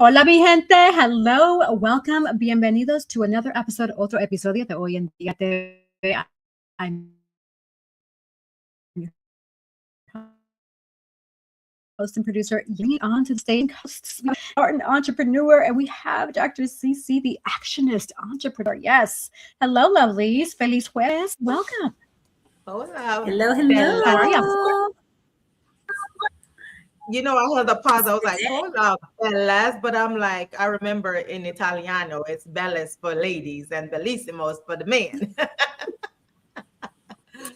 Hola, mi gente. Hello. Welcome. Bienvenidos to another episode, otro episodio de Hoy En Día TV. I'm host and producer, bringing on to the stage hosts, an entrepreneur, and we have Dr. CC, the actionist entrepreneur. Yes. Hello, lovelies. Feliz jueves. Welcome. Hola. Hello, hello. How are you? You know, I had a pause. I was like, hold up, bellas, but I'm like, I remember in Italiano, it's bellas for ladies and bellissimos for the men.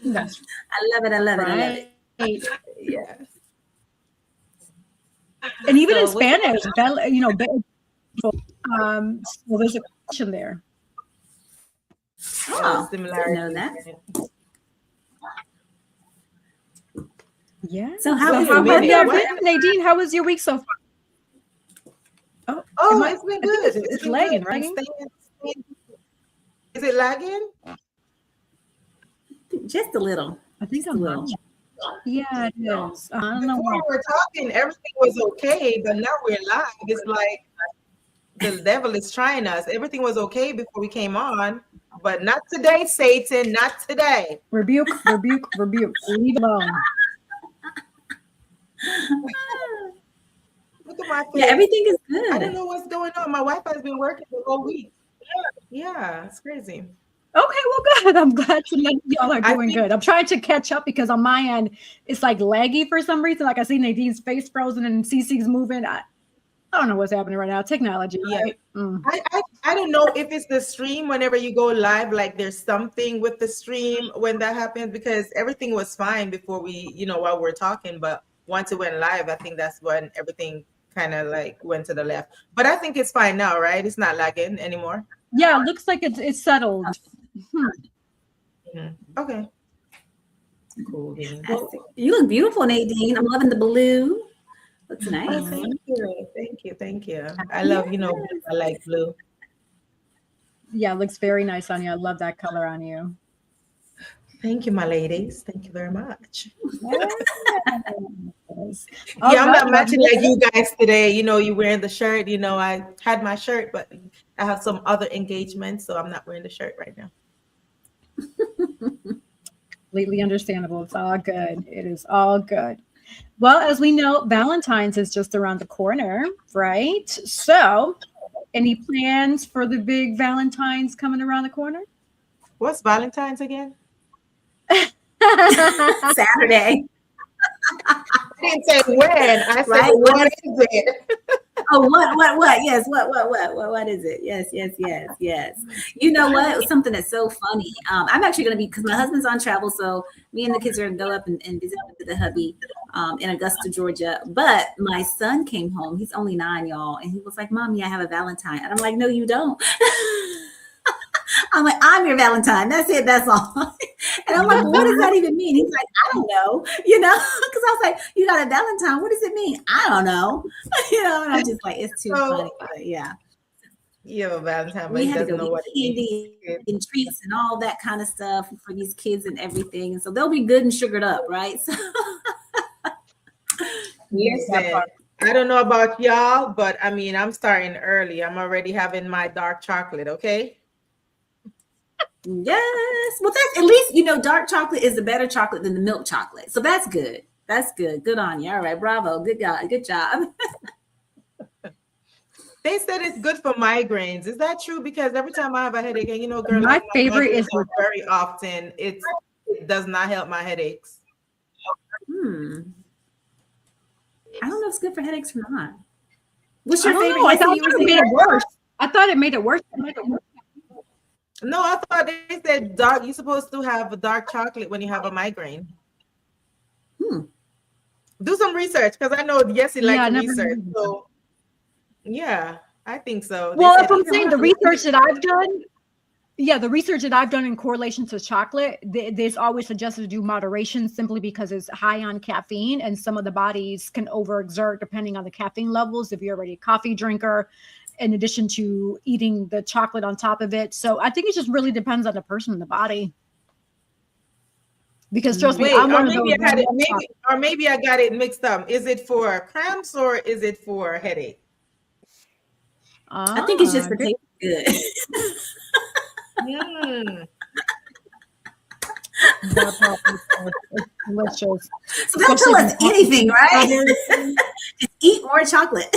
That's I love it. I love it. I love right. it. Yes. And even in So Spanish, so there's a question there. Oh, didn't similarity. know that. Yeah. So how So was how your have week? you been, Nadine? How was your week so far? Oh, Am it's been I think good. it's been lagging, good. right? Is it lagging? Just a little. I think Just a little. Yeah, it is. I don't know Before we why. were talking, everything was okay, but now we're live. It's like the devil is trying us. Everything was okay before we came on, but not today, Satan. Not today. Rebuke, rebuke, rebuke. Leave it alone. Look at my face. Yeah, everything is I don't good. know what's going on. My Wi-Fi's been working the whole week. Yeah, it's crazy. Okay, well, good. I'm glad to know y'all are I doing think- good. I'm trying to catch up because on my end, it's like laggy for some reason. Like I see Nadine's face frozen and CC's moving. I don't know what's happening right now. Technology, Yeah. right? Mm. I don't know if it's the stream whenever you go live, like there's something with the stream when that happens, because everything was fine before we, while we're talking, but once it went live, I think that's when everything kind of like went to the left. But I think it's fine now, right? It's not lagging anymore. Yeah, it looks like it's settled. Okay. Cool. Well, you look beautiful, Nadine. I'm loving the blue. Looks nice. Oh, thank you. I love, I like blue. Yeah, it looks very nice on you. I love that color on you. Thank you, my ladies. Thank you very much. Yes. Yeah, I'm not matching like you guys today. You're wearing the shirt. I had my shirt, but I have some other engagements, so I'm not wearing the shirt right now. Completely understandable. It's all good. It is all good. Well, as we know, Valentine's is just around the corner, right? So, any plans for the big Valentine's coming around the corner? What's Valentine's again? Saturday. I didn't say when. I said, Right? what is it? Oh, what? Yes, what is it? Yes. You know what? It was something that's so funny. I'm actually going to be, because my husband's on travel, so me and the kids are going to go up and visit with the hubby in Augusta, Georgia. But my son came home. He's only 9, y'all. And he was like, Mommy, I have a Valentine. And I'm like, no, you don't. I'm like, I'm your Valentine. That's it. That's all. And I'm like, what does that even mean? He's like, I don't know. Because I was like, you got a Valentine. What does it mean? I don't know. And I'm just like, it's too funny. But yeah. You have a Valentine, but We he had to doesn't go know what get it candy means. and treats and all that kind of stuff for these kids and everything. And so they'll be good and sugared up, right? So Listen, I don't know about y'all, but I mean, I'm starting early. I'm already having my dark chocolate, okay? yes. Well, that's at least, dark chocolate is the better chocolate than the milk chocolate. So that's good. That's good. Good on you. All right. Bravo. Good job. Good job. They said it's good for migraines. Is that true? Because every time I have a headache, and girl, My favorite is very often it does not help my headaches. I don't know if it's good for headaches or not. What's your I don't favorite? know. I Yes, thought you were it made saying- it worse. I thought it made it worse. No, I thought they said dark. You're supposed to have a dark chocolate when you have a migraine. Do some research, because I know Yessie likes to research. So yeah, I think so. Well, if I'm saying the research that I've done, the research that I've done in correlation to chocolate, there's always suggested to do moderation simply because it's high on caffeine, and some of the bodies can overexert depending on the caffeine levels if you're already a coffee drinker, in addition to eating the chocolate on top of it. So I think it just really depends on the person and the body. Because trust me, I'm one of those. Maybe I got it mixed up. Is it for cramps or is it for headache? I think it's just for good. tasting good. Mm. It's delicious. So don't tell us anything, right? Just eat more chocolate.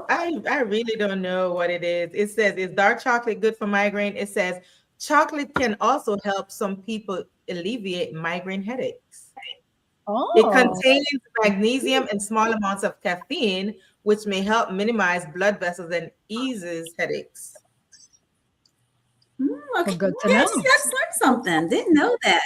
I really don't know what it is. It says, is dark chocolate good for migraine? It says chocolate can also help some people alleviate migraine headaches. It contains magnesium and small amounts of caffeine, which may help minimize blood vessels and eases headaches. Okay. Good to Yes, know. just learned something. Didn't know that.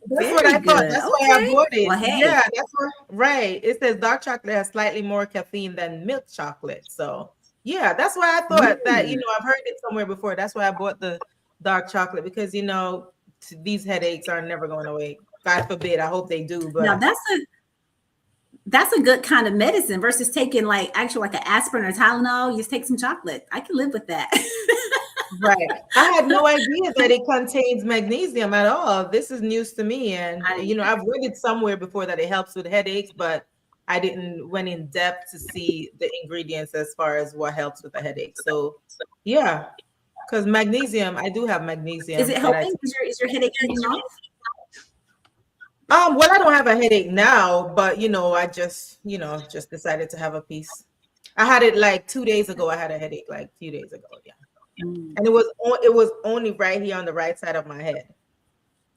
That's Very what I thought. good. That's why I Okay. bought it. Well, hey. Yeah, that's what, right. It says dark chocolate has slightly more caffeine than milk chocolate. So yeah, that's why I thought that, you know, I've heard it somewhere before. That's why I bought the dark chocolate, because, you know, these headaches are never going away. God forbid. I hope they do. But Now that's a good kind of medicine versus taking like an aspirin or Tylenol. You just take some chocolate. I can live with that. right. I had no idea that it contains magnesium at all. This is news to me. And, you know, I've read it somewhere before that it helps with headaches, but I didn't went in depth to see the ingredients as far as what helps with the headache. So, yeah, because magnesium, I do have magnesium. Is it helping? Is your headache coming off? Well, I don't have a headache now, but, you know, I just decided to have a piece. I had it like 2 days ago. I had a headache like a few days ago. Yeah. And it was only right here on the right side of my head.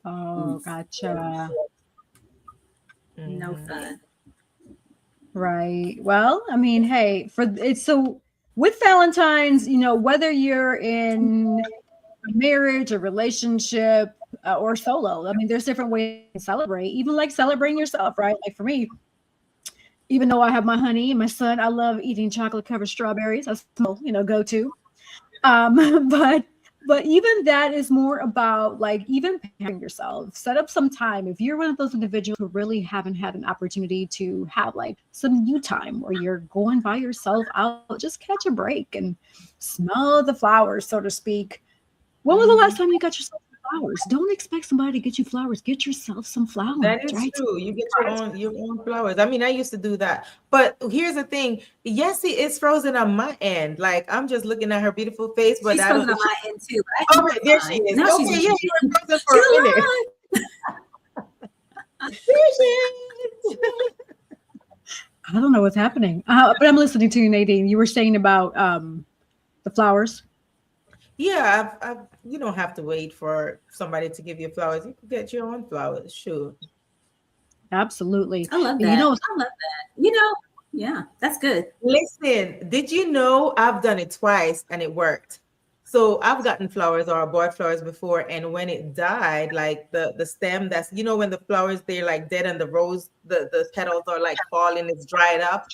Oh, gotcha. No fun. Right. Well, I mean, hey, so with Valentine's, you know, whether you're in a marriage, a relationship, or solo, I mean, there's different ways to celebrate, even like celebrating yourself, right? Like for me, even though I have my honey and my son, I love eating chocolate covered strawberries. That's, you know, go to. But even that is more about like even preparing yourself. Set up some time. If you're one of those individuals who really haven't had an opportunity to have like some you time where you're going by yourself out, just catch a break and smell the flowers, so to speak. When was the last time you got yourself flowers? Don't expect somebody to get you flowers. Get yourself some flowers. That is right? true. You get your own flowers. I mean, I used to do that. But here's the thing. Yessie is frozen on my end. Like, I'm just looking at her beautiful face, but she's I don't frozen on my end too. Oh, right, there she is. Now Okay, yeah, you were frozen for a minute. I don't know what's happening. But I'm listening to you, Nadine. You were saying about the flowers. Yeah, you don't have to wait for somebody to give you flowers. You can get your own flowers. Sure. Absolutely. I love that. I love that. You know, yeah, that's good. Listen, did you know I've done it twice and it worked? So I've gotten flowers or bought flowers before, and when it died, like the stem, that's, you know, when the flowers, they're like dead and the rose, the petals are like falling, it's dried up.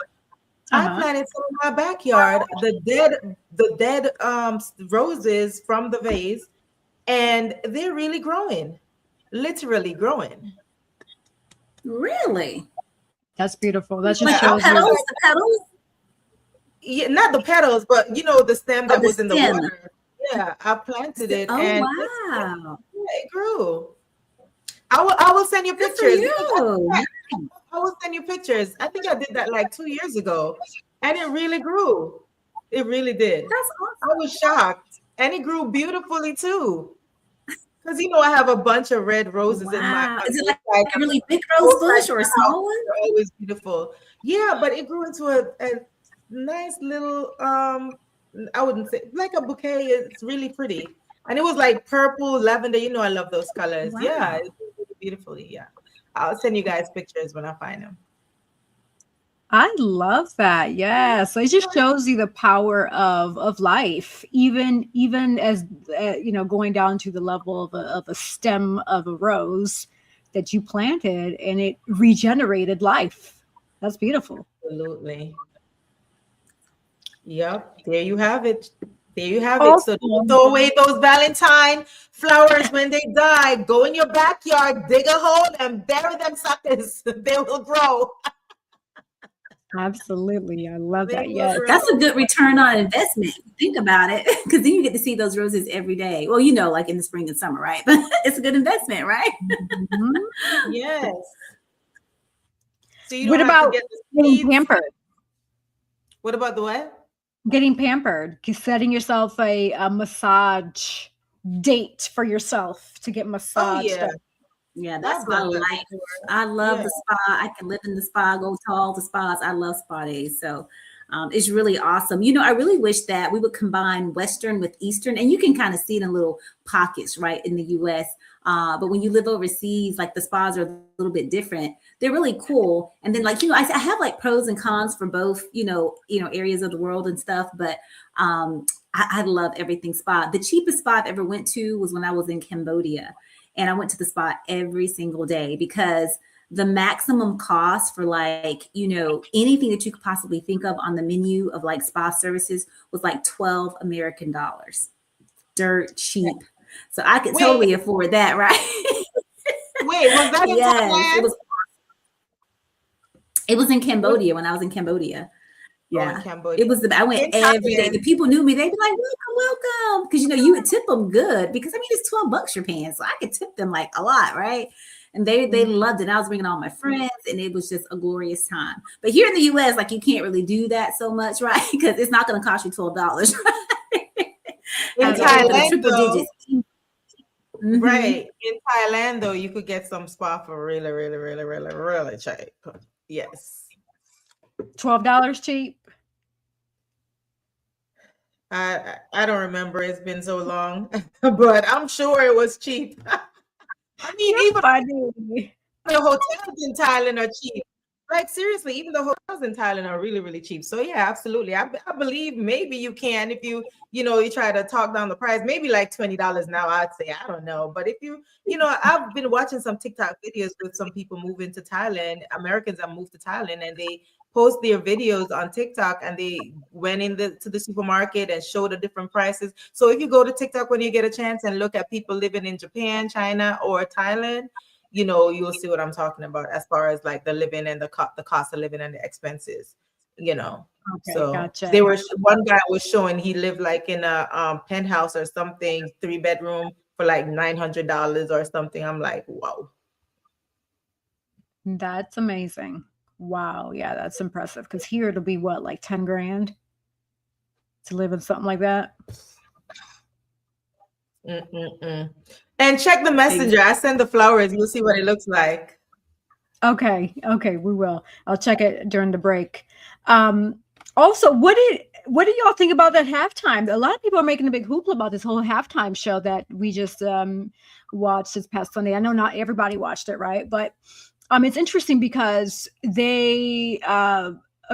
I planted some in my backyard, the dead roses from the vase, and they're really growing, literally growing. Really? That's beautiful. That just like shows petals, the petals? Yeah, not the petals, but you know, the stem that was in the stem. water. Yeah, I planted it. Oh, and wow. it grew. I will send you pictures. I will send you pictures. I think I did that like 2 years ago, and it really grew. It really did. That's awesome. I was shocked, and it grew beautifully too. Because, you know, I have a bunch of red roses in my. Is it like a really big rose bush or a small one? They're always beautiful. Yeah, but it grew into a nice little I wouldn't say like a bouquet. It's really pretty, and it was like purple, lavender. You know, I love those colors. Wow. Yeah, it's really beautifully. Yeah, I'll send you guys pictures when I find them. I love that. Yeah. So it just shows you the power of life, even as you know, going down to the level of a stem of a rose that you planted, and it regenerated life. That's beautiful. Absolutely. Yep. There you have it. There you have it. So don't throw away those Valentine flowers when they die. Go in your backyard, dig a hole, and bury them suckers. They will grow. Absolutely. I love that. Yes. That's a good return on investment. Think about it. Because then you get to see those roses every day. Well, you know, like in the spring and summer, right? But it's a good investment, right? Mm-hmm. Yes. So you don't what have about to get the seeds. pampered? What about the what? getting pampered, setting yourself a massage date for yourself to get Oh massaged. yeah, Yeah, that's I've my done that life. before. I love Yeah. the spa. I can live in the spa, go to all the spas. I love spa days. So it's really awesome. You know, I really wish that we would combine Western with Eastern, and you can kind of see it in little pockets, right, in the US. But when you live overseas, like the spas are a little bit different. They're really cool. And then, like, you know, I have like pros and cons for both, areas of the world and stuff. But I love everything spa. The cheapest spa I've ever went to was when I was in Cambodia. And I went to the spa every single day because the maximum cost for, like, anything that you could possibly think of on the menu of like spa services was like 12 American dollars. Dirt cheap. So I could Wait, totally afford that, right? wait, was that in Yes, Thailand? it was in Cambodia when I was in Cambodia. Oh, in Yeah. Cambodia. I went In every day. Thailand. The people knew me. They'd be like, welcome, welcome. Because, you would tip them good because, I mean, it's $12 you're paying. So I could tip them like a lot, right? And they loved it. I was bringing all my friends and it was just a glorious time. But here in the US, like, you can't really do that so much, right? Because it's not going to cost you $12. In Thailand, Triple though, digits. Mm-hmm. right. In Thailand, though, you could get some spa for really, really, really, really, really cheap. Yes. $12 cheap. I don't remember. It's been so long, but I'm sure it was cheap. I mean, You're even funny. the hotels in Thailand are cheap. Like, seriously, even the hotels in Thailand are really, really cheap. So yeah, absolutely. I believe maybe you can, if you try to talk down the price, maybe like $20 now, I'd say. I don't know. But if I've been watching some TikTok videos with some people moving to Thailand, Americans that moved to Thailand, and they post their videos on TikTok, and they went to the supermarket and showed the different prices. So if you go to TikTok when you get a chance and look at people living in Japan, China, or Thailand, you'll see what I'm talking about as far as like the living and the cost of living and the expenses, Okay, So gotcha. one guy was showing he lived like in a penthouse or something, 3-bedroom for like $900 or something. I'm like, wow. That's amazing. Wow. Yeah, that's impressive. Because here it'll be what, like 10 grand to live in something like that? And check the messenger. I send the flowers. You'll see what it looks like. Okay, we will. I'll check it during the break. Also, what do y'all think about that halftime? A lot of people are making a big hoopla about this whole halftime show that we just watched this past Sunday. I know not everybody watched it, right? But it's interesting because a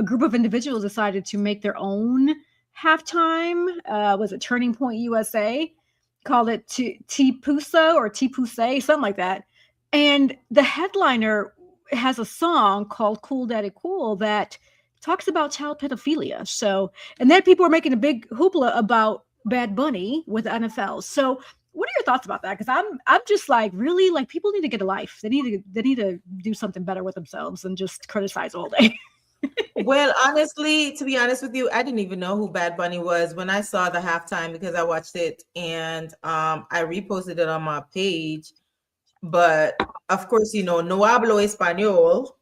group of individuals decided to make their own halftime. Was it Turning Point USA? Called it Tipusa or Tipuse, something like that. And the headliner has a song called Cool Daddy Cool that talks about child pedophilia. So, and then people are making a big hoopla about Bad Bunny with the NFL. So, what are your thoughts about that? Because I'm just like, really, like, people need to get a life. They need to do something better with themselves and just criticize all day. Well, honestly, to be honest with you, I didn't even know who Bad Bunny was when I saw the halftime, because I watched it and I reposted it on my page. But of course, no hablo español.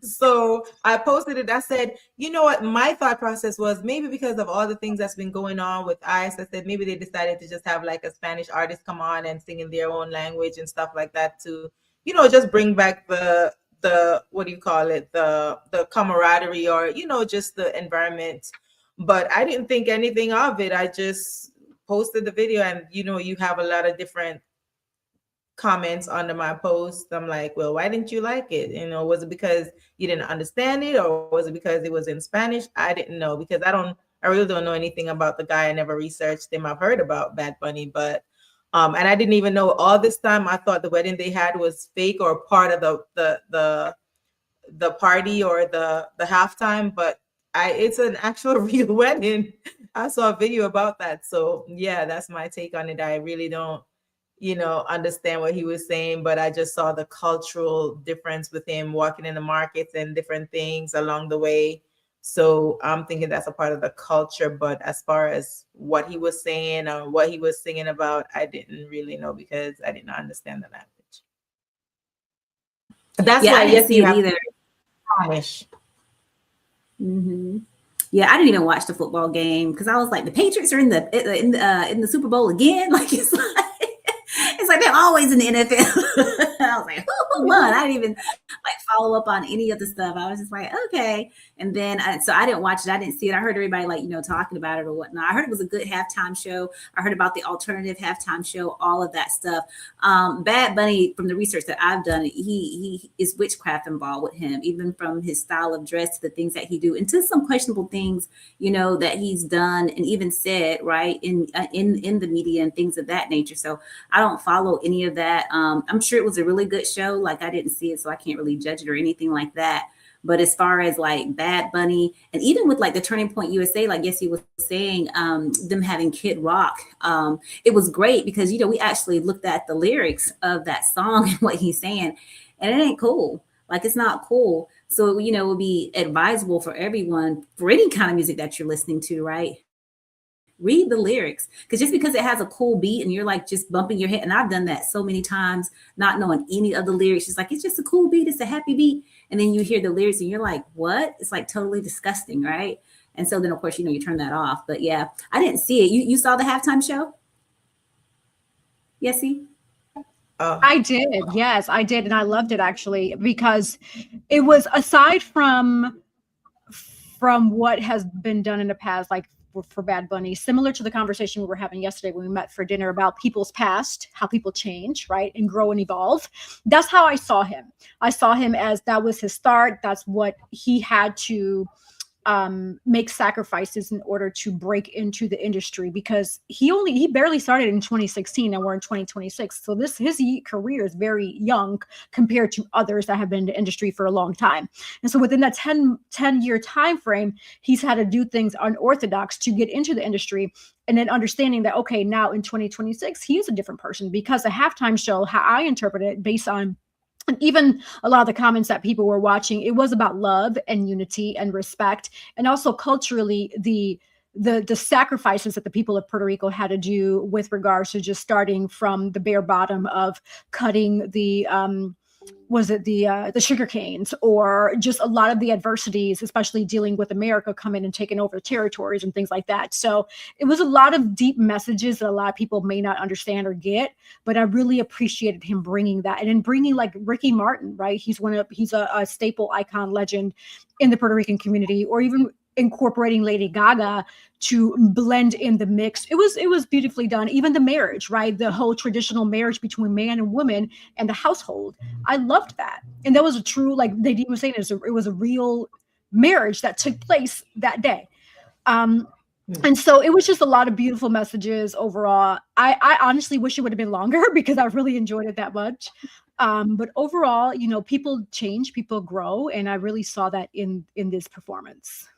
So I posted it. I said, you know what? My thought process was maybe because of all the things that's been going on with ICE, I said maybe they decided to just have like a Spanish artist come on and sing in their own language and stuff like that to, just bring back the what do you call it? The camaraderie, or, just the environment. But I didn't think anything of it. I just posted the video, and you have a lot of different comments under my post. I'm like, well, why didn't you like it? Was it because you didn't understand it, or was it because it was in Spanish? I didn't know, because I really don't know anything about the guy. I never researched him. I've heard about Bad Bunny, but and I didn't even know all this time. I thought the wedding they had was fake or part of the party or the halftime, but it's an actual real wedding. I saw a video about that. So yeah, that's my take on it. I really don't understand what he was saying, but I just saw the cultural difference with him walking in the markets and different things along the way. So I'm thinking that's a part of the culture. But as far as what he was saying or what he was singing about, I didn't really know, because I didn't understand the language. That's why I didn't see it either. Spanish. Mm-hmm. Yeah, I didn't even watch the football game because I was like, the Patriots are in the Super Bowl again. Like it's like they're always in the NFL. I was like, who won? I didn't even like follow up on any of the stuff. I was just like, okay. And then so I didn't watch it. I didn't see it. I heard everybody like, talking about it or whatnot. I heard it was a good halftime show. I heard about the alternative halftime show, all of that stuff. Bad Bunny, from the research that I've done, he is witchcraft involved with him, even from his style of dress to the things that he do, and to some questionable things, that he's done and even said, right, in the media and things of that nature. So I don't follow any of that. I'm sure it was a really good show. Like, I didn't see it, so I can't really judge it or anything like that. But as far as like Bad Bunny, and even with like the Turning Point USA, like Yessie was saying, them having Kid Rock, it was great because, we actually looked at the lyrics of that song and what he's saying, and it ain't cool. Like, it's not cool. So, it would be advisable for everyone, for any kind of music that you're listening to, right? Read the lyrics, because just because it has a cool beat and you're like just bumping your head, and I've done that so many times, not knowing any of the lyrics, just like, it's just a cool beat, it's a happy beat, and then you hear the lyrics and you're like, what? It's like totally disgusting, right? And so then of course you turn that off. But yeah, I didn't see it. You saw the halftime show? Yessie? I did. Yes, I did. And I loved it, actually, because it was, aside from what has been done in the past, like for Bad Bunny, similar to the conversation we were having yesterday when we met for dinner about people's past, how people change, right, and grow and evolve. That's how I saw him. I saw him as that was his start. That's what he had to make sacrifices in order to break into the industry, because he barely started in 2016 and we're in 2026. So his career is very young compared to others that have been in the industry for a long time. And so within that 10-year time frame, he's had to do things unorthodox to get into the industry. And then understanding that, okay, now in 2026, he is a different person, because the halftime show, how I interpret it based on, and even a lot of the comments that people were watching, it was about love and unity and respect, and also culturally the sacrifices that the people of Puerto Rico had to do with regards to just starting from the bare bottom of cutting the sugar canes, or just a lot of the adversities, especially dealing with America coming and taking over territories and things like that. So it was a lot of deep messages that a lot of people may not understand or get, but I really appreciated him bringing that, and then bringing like Ricky Martin, right? He's a staple icon legend in the Puerto Rican community, or even incorporating Lady Gaga to blend in the mix. It was beautifully done. Even the marriage, right? The whole traditional marriage between man and woman and the household. I loved that. And that was a true, like Nadine was saying, it was a real marriage that took place that day. And so it was just a lot of beautiful messages overall. I honestly wish it would have been longer, because I really enjoyed it that much. But overall, people change, people grow. And I really saw that in this performance.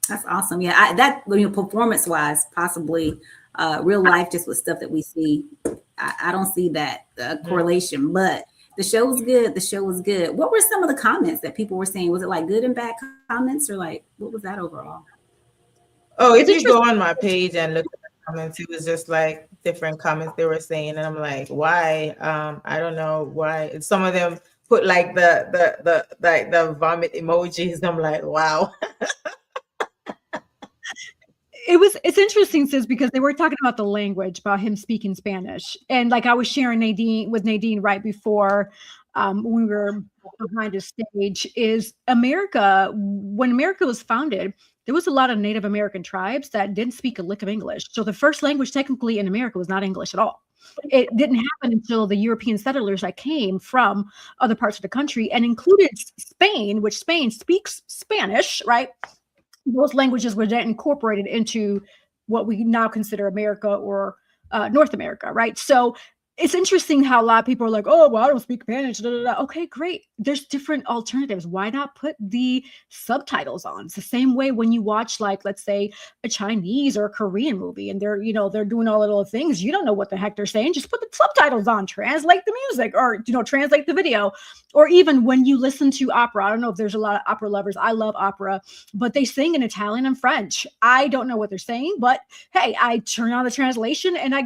That's awesome. Yeah, performance wise, possibly real life, just with stuff that we see. I don't see that correlation, but the show was good. The show was good. What were some of the comments that people were saying? Was it like good and bad comments, or like what was that overall? Oh, if you go on my page and look at the comments, it was just like different comments they were saying, and I'm like, why? I don't know why. Some of them put like the vomit emojis. And I'm like, wow. It's interesting, sis, because they were talking about the language, about him speaking Spanish. And like I was sharing with Nadine right before when we were behind the stage, is America, when America was founded, there was a lot of Native American tribes that didn't speak a lick of English. So the first language technically in America was not English at all. It didn't happen until the European settlers that came from other parts of the country, and included Spain, which Spain speaks Spanish, right? Those languages were then incorporated into what we now consider America, or North America, right? So it's interesting how a lot of people are like, oh, well, I don't speak Spanish. Da, da, da. Okay, great. There's different alternatives. Why not put the subtitles on? It's the same way when you watch, like, let's say a Chinese or a Korean movie, and they're doing all the little things. You don't know what the heck they're saying. Just put the subtitles on, translate the music, or, translate the video. Or even when you listen to opera, I don't know if there's a lot of opera lovers. I love opera, but they sing in Italian and French. I don't know what they're saying, but hey, I turn on the translation and I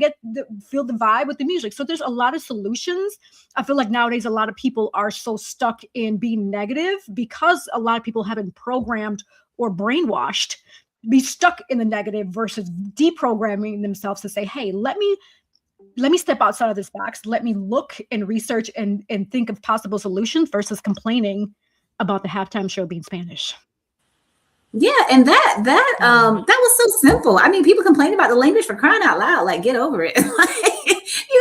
feel the vibe with the music. So there's a lot of solutions. I feel like nowadays a lot of people are so stuck in being negative, because a lot of people have been programmed or brainwashed, be stuck in the negative versus deprogramming themselves to say, hey, let me step outside of this box. Let me look and research and think of possible solutions versus complaining about the halftime show being Spanish. Yeah, and that was so simple. I mean, people complain about the language, for crying out loud. Like, get over it.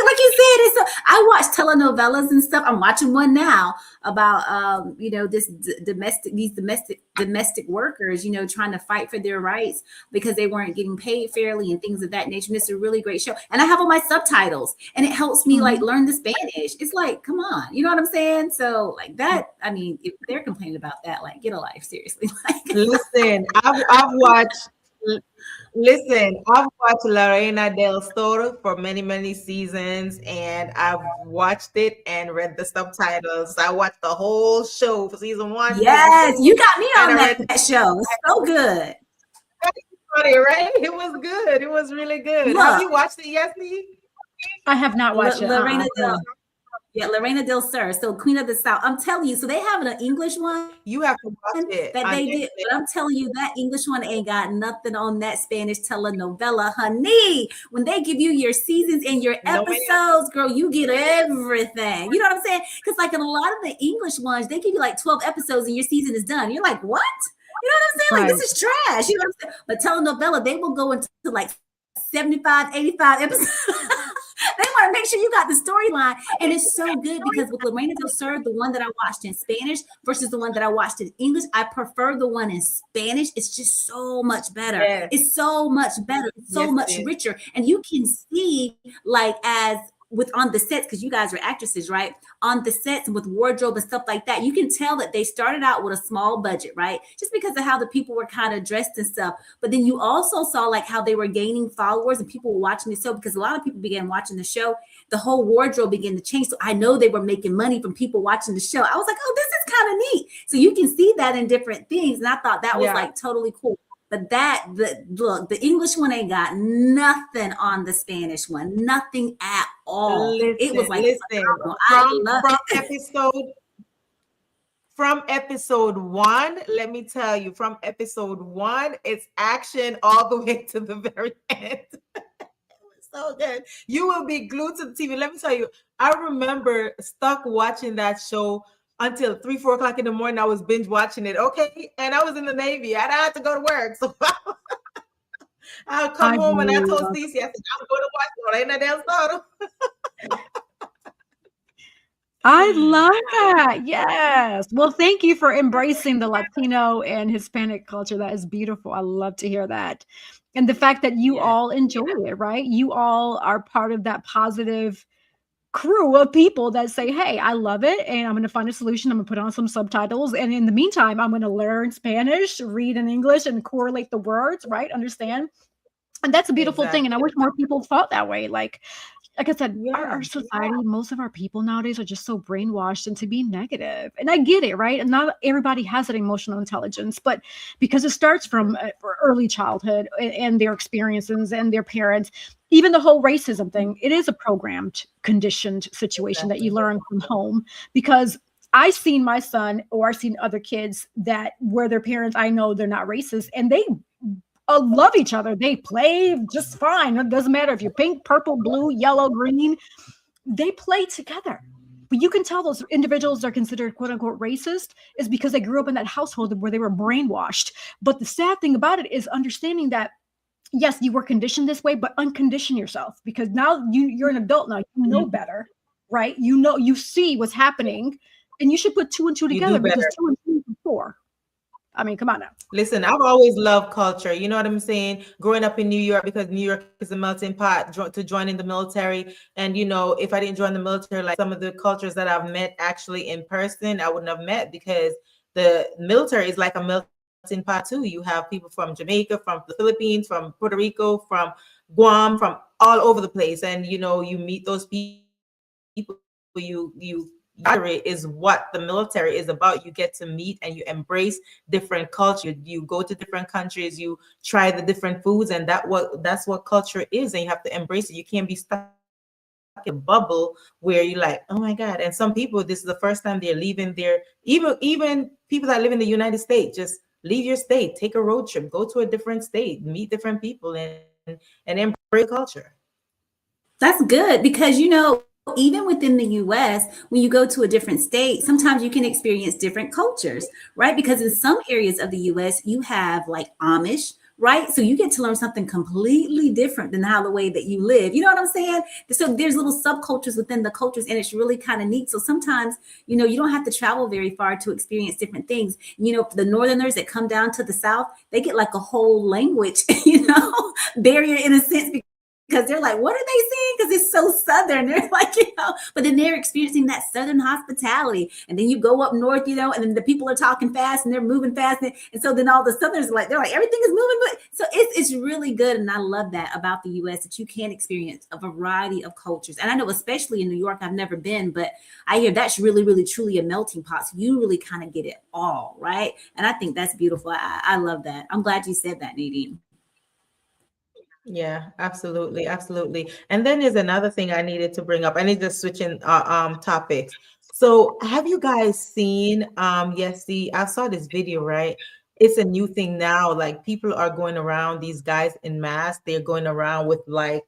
Like you said, I watch telenovelas and stuff. I'm watching one now about these domestic workers, trying to fight for their rights because they weren't getting paid fairly and things of that nature. And it's a really great show. And I have all my subtitles, and it helps me like learn the Spanish. It's like, come on, you know what I'm saying? So like that, I mean, if they're complaining about that, like, get a life, seriously. Listen, I've watched Lorena del Toro for many, many seasons, and I've watched it and read the subtitles. I watched the whole show for season 1. Yes, you got me on that show. It's so good. Funny, right? It was good. It was really good. Look, have you watched it yet, Steve? I have not watched it. Lorena del Sur, so Queen of the South. I'm telling you, so they have an English one. You have to watch it. That they did, but I'm telling you, that English one ain't got nothing on that Spanish telenovela, honey. When they give you your seasons and your episodes, girl, you get everything. You know what I'm saying? Because like in a lot of the English ones, they give you like 12 episodes and your season is done. You're like, what? You know what I'm saying? Like, this is trash. You know what I'm saying? But telenovela, they will go into like 75, 85 episodes. They want to make sure you got the storyline. And it's so good because with Lorena del Sur, the one that I watched in Spanish versus the one that I watched in English, I prefer the one in Spanish. It's just so much better. Yes. It's so much better. It's so much richer. And you can see, like, as with on the sets, because you guys are actresses, right? On the sets with wardrobe and stuff like that, you can tell that they started out with a small budget, right? Just because of how the people were kind of dressed and stuff. But then you also saw like how they were gaining followers and people were watching the show, because a lot of people began watching the show. The whole wardrobe began to change. So I know they were making money from people watching the show. I was like, oh, this is kind of neat. So you can see that in different things. And I thought that was like totally cool. But the English one ain't got nothing on the Spanish one, nothing at all. It was like, from episode 1, let me tell you, from episode 1, it's action all the way to the very end. So good. You will be glued to the TV. Let me tell you, I remember stuck watching that show until 3, 4 o'clock in the morning. I was binge watching it. Okay. And I was in the Navy. I had to go to work. So I'll come home and I told Stacey, I said, I'm going to watch Lorena del Toro. I love that. Yes. Well, thank you for embracing the Latino and Hispanic culture. That is beautiful. I love to hear that. And the fact that you all enjoy it, right? You all are part of that positive crew of people that say, hey, I love it, and I'm going to find a solution. I'm going to put on some subtitles, and in the meantime, I'm going to learn Spanish, read in English, and correlate the words, right? Understand? And that's a beautiful thing, and I wish more people thought that way. Like I said, our society, most of our people nowadays are just so brainwashed into being negative. And I get it, right? And not everybody has that emotional intelligence, but because it starts from early childhood and their experiences and their parents, even the whole racism thing, it is a programmed, conditioned situation that you learn from home. Because I've seen my son, or I've seen other kids that where their parents, I know they're not racist, and they love each other. They play just fine. It doesn't matter if you're pink, purple, blue, yellow, green. They play together. But you can tell those individuals are considered quote unquote racist is because they grew up in that household where they were brainwashed. But the sad thing about it is understanding that, yes, you were conditioned this way, but uncondition yourself, because now you're an adult now. You know better, right? You know, you see what's happening, and you should put 2 and 2 together, because 2 and 2 is 4. I mean, come on now. Listen, I've always loved culture. You know what I'm saying? Growing up in New York, because New York is a melting pot, to join in the military. And, you know, if I didn't join the military, like some of the cultures that I've met actually in person, I wouldn't have met, because the military is like a melting pot too. You have people from Jamaica, from the Philippines, from Puerto Rico, from Guam, from all over the place. And, you know, you meet those people, is what the military is about. You get to meet and you embrace different culture. You go to different countries, you try the different foods, and that's what culture is, and you have to embrace it. You can't be stuck in a bubble where you're like, oh my God. And some people, this is the first time they're leaving their, even people that live in the United States, just leave your state, take a road trip, go to a different state, meet different people, and embrace culture. That's good because, you know, even within the US, when you go to a different state, sometimes you can experience different cultures, right? Because in some areas of the US, you have like Amish, right? So you get to learn something completely different than how the way that you live. You know what I'm saying? So there's little subcultures within the cultures, and it's really kind of neat. So sometimes, you know, you don't have to travel very far to experience different things. You know, the Northerners that come down to the South, they get like a whole language, you know, barrier in a sense, because they're like, what are they saying? Because it's so Southern. They're like, you know, but then they're experiencing that Southern hospitality. And then you go up north, you know, and then the people are talking fast and they're moving fast. And so then all the Southerners are like, they're like, everything is moving. But so it's really good. And I love that about the US, that you can experience a variety of cultures. And I know, especially in New York, I've never been, but I hear that's really, really, truly a melting pot. So you really kind of get it all, right? And I think that's beautiful. I love that. I'm glad you said that, Nadine. Yeah, absolutely, absolutely. And then there's another thing I needed to bring up. I need to switch in topics. So have you guys seen yes, see, I saw this video, right? It's a new thing now. Like people are going around, these guys in masks, they're going around with like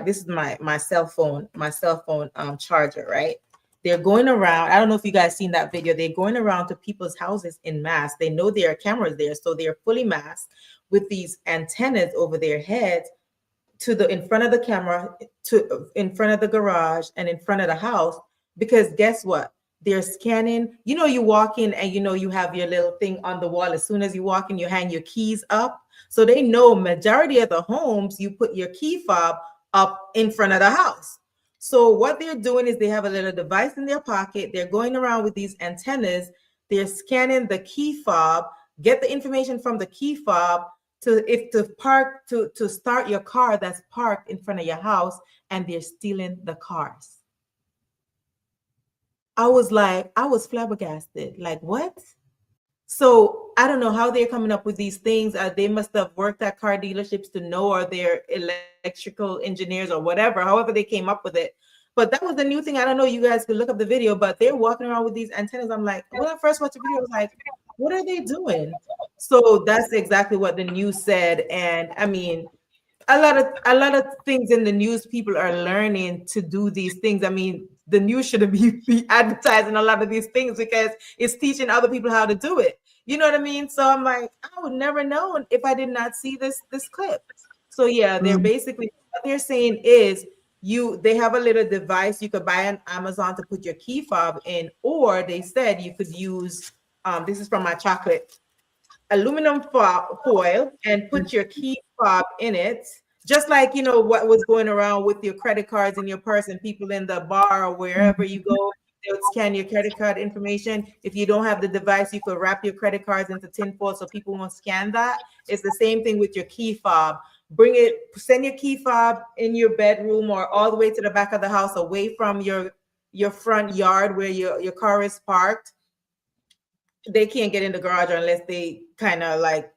this is my cell phone charger, right? They're going around. I don't know if you guys seen that video. They're going around to people's houses in masks. They know there are cameras there, so they're fully masked with these antennas over their heads in front of the camera, in front of the garage and in front of the house. Because guess what? They're scanning. You know, you walk in and you know you have your little thing on the wall. As soon as you walk in, you hang your keys up. So they know majority of the homes, you put your key fob up in front of the house. So what they're doing is they have a little device in their pocket. They're going around with these antennas. They're scanning the key fob, get the information from the key fob to start your car that's parked in front of your house, and they're stealing the cars. I was flabbergasted. Like, what? So I don't know how they're coming up with these things. They must have worked at car dealerships to know, or they're electrical engineers or whatever, however they came up with it. But that was the new thing. I don't know, you guys could look up the video, but they're walking around with these antennas. I'm like, when I first watched the video, I was like, what are they doing? So that's exactly what the news said. And I mean, a lot of things in the news, people are learning to do these things. I mean, the news shouldn't be advertising a lot of these things because it's teaching other people how to do it. You know what I mean? So I'm like, I would never know if I did not see this clip. So yeah, they're basically, what they're saying is they have a little device you could buy on Amazon to put your key fob in, or they said you could use, this is from my chocolate, aluminum foil, and put your key fob in it. Just like, you know, what was going around with your credit cards in your purse, and people in the bar or wherever you go, they'll scan your credit card information. If you don't have the device, you could wrap your credit cards into tinfoil so people won't scan that. It's the same thing with your key fob. Send your key fob in your bedroom or all the way to the back of the house, away from your front yard where your car is parked. They can't get in the garage unless they kind of like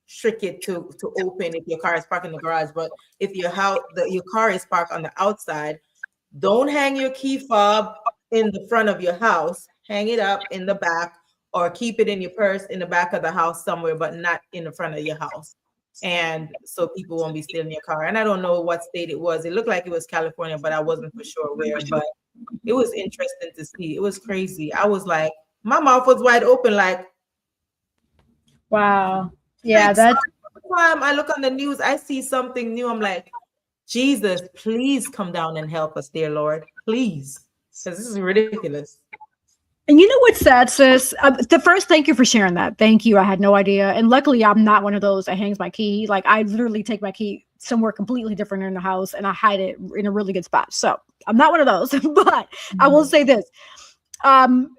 trick it to open if your car is parked in the garage. But if your car is parked on the outside, don't hang your key fob in the front of your house. Hang it up in the back, or keep it in your purse in the back of the house somewhere, but not in the front of your house. And so people won't be stealing your car. And I don't know what state it was. It looked like it was California, but I wasn't for sure where. But it was interesting to see. It was crazy. I was like, my mouth was wide open, like, wow. Yeah, like, that's every time I look on the news, I see something new. I'm like, Jesus, please come down and help us, dear Lord, please, because this is ridiculous. And you know what's sad, sis? The first, thank you for sharing that. Thank you. I had no idea. And luckily, I'm not one of those that hangs my key. Like, I literally take my key somewhere completely different in the house and I hide it in a really good spot. So I'm not one of those. But I will say this.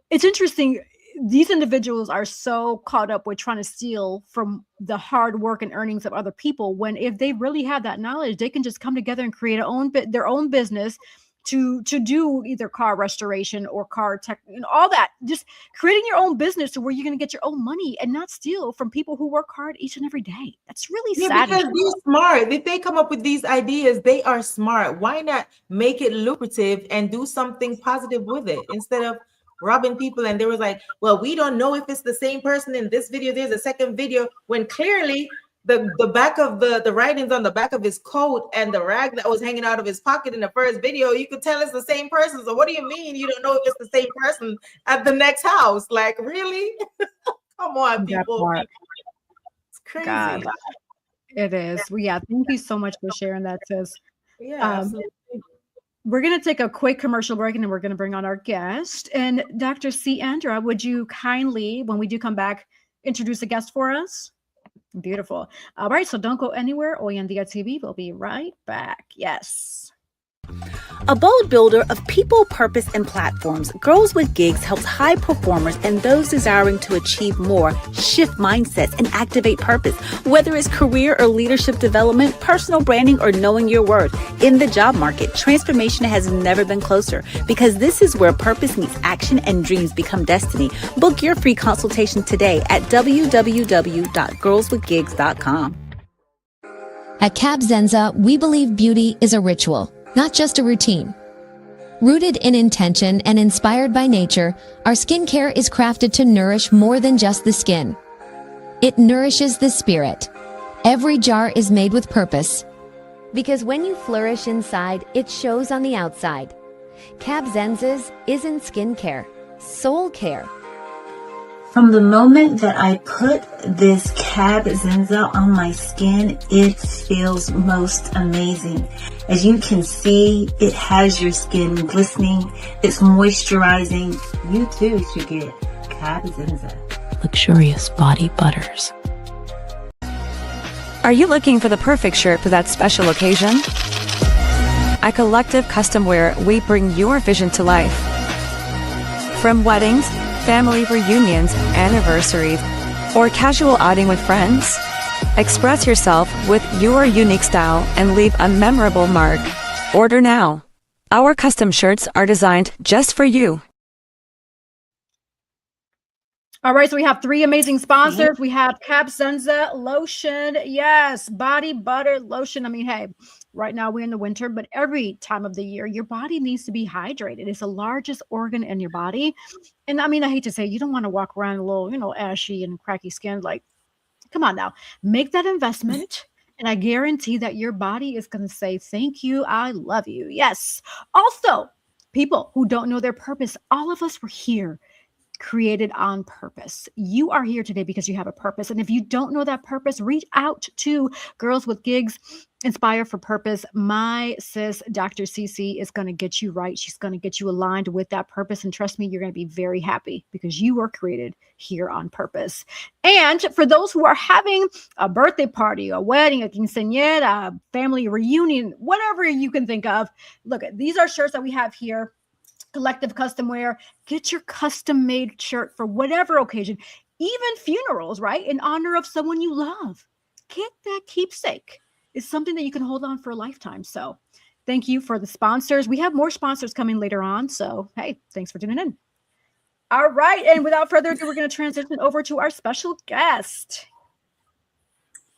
It's interesting. These individuals are so caught up with trying to steal from the hard work and earnings of other people, when if they really have that knowledge, they can just come together and create their own business to do either car restoration or car tech and all that. Just creating your own business to where you're going to get your own money and not steal from people who work hard each and every day. That's really sad. Because they're smart. If they come up with these ideas, they are smart. Why not make it lucrative and do something positive with it instead of robbing people, and they was like, well, we don't know if it's the same person in this video. There's a second video, when clearly the back of the writings on the back of his coat and the rag that was hanging out of his pocket in the first video, you could tell it's the same person. So what do you mean you don't know if it's the same person at the next house? Like, really? Come on, people. It's crazy. God, it is. Well, yeah, thank you so much for sharing that, sis. Yeah, absolutely. We're going to take a quick commercial break, and then we're going to bring on our guest. And Dr. Andra, would you kindly, when we do come back, introduce a guest for us? Beautiful. All right, so don't go anywhere. Hoy En Día TV will be right back. Yes. A bold builder of people, purpose, and platforms, Girls with Gigs helps high performers and those desiring to achieve more shift mindsets and activate purpose. Whether it's career or leadership development, personal branding, or knowing your worth. In the job market, transformation has never been closer, because this is where purpose meets action and dreams become destiny. Book your free consultation today at www.girlswithgigs.com. At Cab Zenza, we believe beauty is a ritual, not just a routine. Rooted in intention and inspired by nature, our skincare is crafted to nourish more than just the skin. It nourishes the spirit. Every jar is made with purpose. Because when you flourish inside, it shows on the outside. Cab Zenza's isn't skincare, soul care. From the moment that I put this Cab Zenza on my skin, it feels most amazing. As you can see, it has your skin glistening. It's moisturizing. You too should get Cab Zenza. Luxurious body butters. Are you looking for the perfect shirt for that special occasion? At Collective Custom Wear, we bring your vision to life. From weddings, family reunions, anniversaries, or casual outing with friends, express yourself with your unique style and leave a memorable mark. Order now. Our custom shirts are designed just for you. All right, so we have three amazing sponsors. We have Cab Zenza lotion. Yes, body butter lotion. I mean, hey, right now we're in the winter, but every time of the year, your body needs to be hydrated. It's the largest organ in your body. And I mean, I hate to say, you don't want to walk around a little, ashy and cracky skin. Like, come on now, make that investment. And I guarantee that your body is going to say, thank you, I love you. Yes. Also, people who don't know their purpose, all of us were here, created on purpose. You are here today because you have a purpose. And if you don't know that purpose, reach out to Girls with Gigs, Inspire for Purpose. My sis, Dr. CC, is going to get you right. She's going to get you aligned with that purpose. And trust me, you're going to be very happy because you were created here on purpose. And for those who are having a birthday party, a wedding, a quinceañera, a family reunion, whatever you can think of, look, these are shirts that we have here. Collective Custom Wear. Get your custom made shirt for whatever occasion, even funerals, right? In honor of someone you love. Get that keepsake. It's something that you can hold on for a lifetime. So thank you for the sponsors. We have more sponsors coming later on. So, hey, thanks for tuning in. All right. And without further ado, we're going to transition over to our special guest.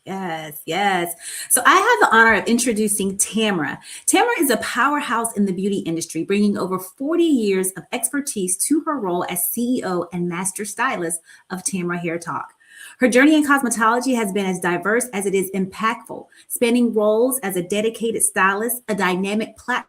Yes, yes. So I have the honor of introducing Tamra. Tamra is a powerhouse in the beauty industry, bringing over 40 years of expertise to her role as CEO and master stylist of Tamra Hair Talk. Her journey in cosmetology has been as diverse as it is impactful, spanning roles as a dedicated stylist, a dynamic platform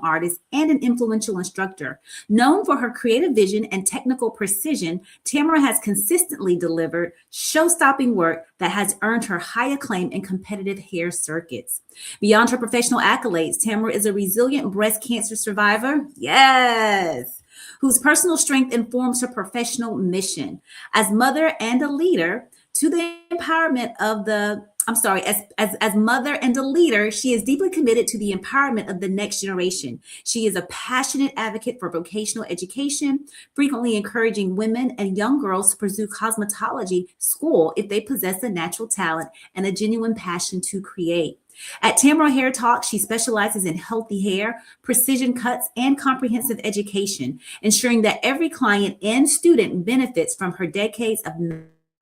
artist, and an influential instructor. Known for her creative vision and technical precision, Tamra has consistently delivered show-stopping work that has earned her high acclaim in competitive hair circuits. Beyond her professional accolades, Tamra is a resilient breast cancer survivor, yes, whose personal strength informs her professional mission. As mother and a leader, to the empowerment of the as mother and a leader, she is deeply committed to the empowerment of the next generation. She is a passionate advocate for vocational education, frequently encouraging women and young girls to pursue cosmetology school if they possess a natural talent and a genuine passion to create. At Tamra Hair Talk, she specializes in healthy hair, precision cuts, and comprehensive education, ensuring that every client and student benefits from her decades of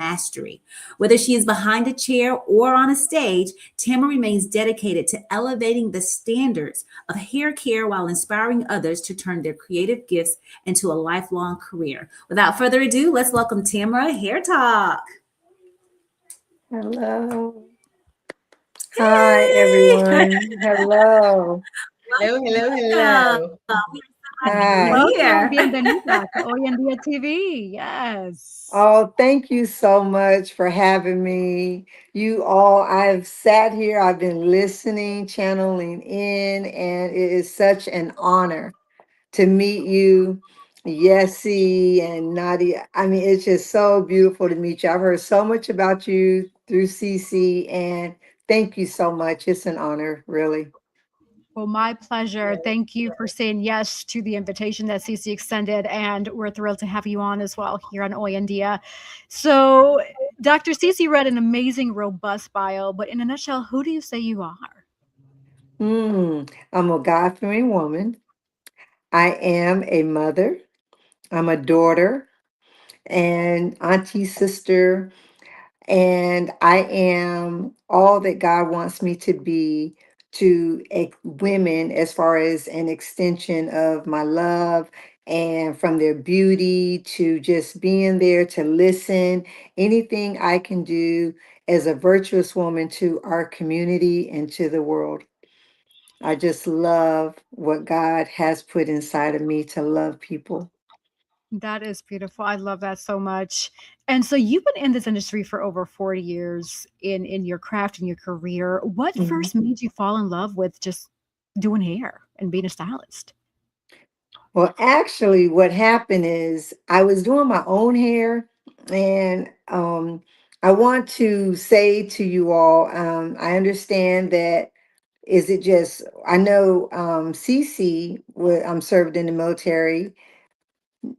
mastery. Whether she is behind a chair or on a stage, Tamra remains dedicated to elevating the standards of hair care while inspiring others to turn their creative gifts into a lifelong career. Without further ado, let's welcome Tamra Hair Talk. Hello. Hi, everyone. Hello. Hello, hello, hello. Hi. Welcome, bienvenida to Hoy En Día TV. Yes. Oh, thank you so much for having me. You all, I've sat here, I've been listening, channeling in, and it is such an honor to meet you, Yessie and Nadia. I mean, it's just so beautiful to meet you. I've heard so much about you through CC, and thank you so much. It's an honor, really. Well, my pleasure. Thank you for saying yes to the invitation that Cece extended, and we're thrilled to have you on as well here on Hoy En Día. So, Dr. Cece read an amazing, robust bio, but in a nutshell, who do you say you are? I'm a God-fearing woman. I am a mother. I'm a daughter and auntie, sister, and I am all that God wants me to be to women as far as an extension of my love and from their beauty to just being there to listen, anything I can do as a virtuous woman to our community and to the world. I just love what God has put inside of me to love people. That is beautiful. I love that so much. And so you've been in this industry for over 40 years in your craft and your career. What Mhm. first made you fall in love with just doing hair and being a stylist? Well, actually, what happened is I was doing my own hair, and I want to say to you all, I understand that. Is it just, I know Cece served in the military.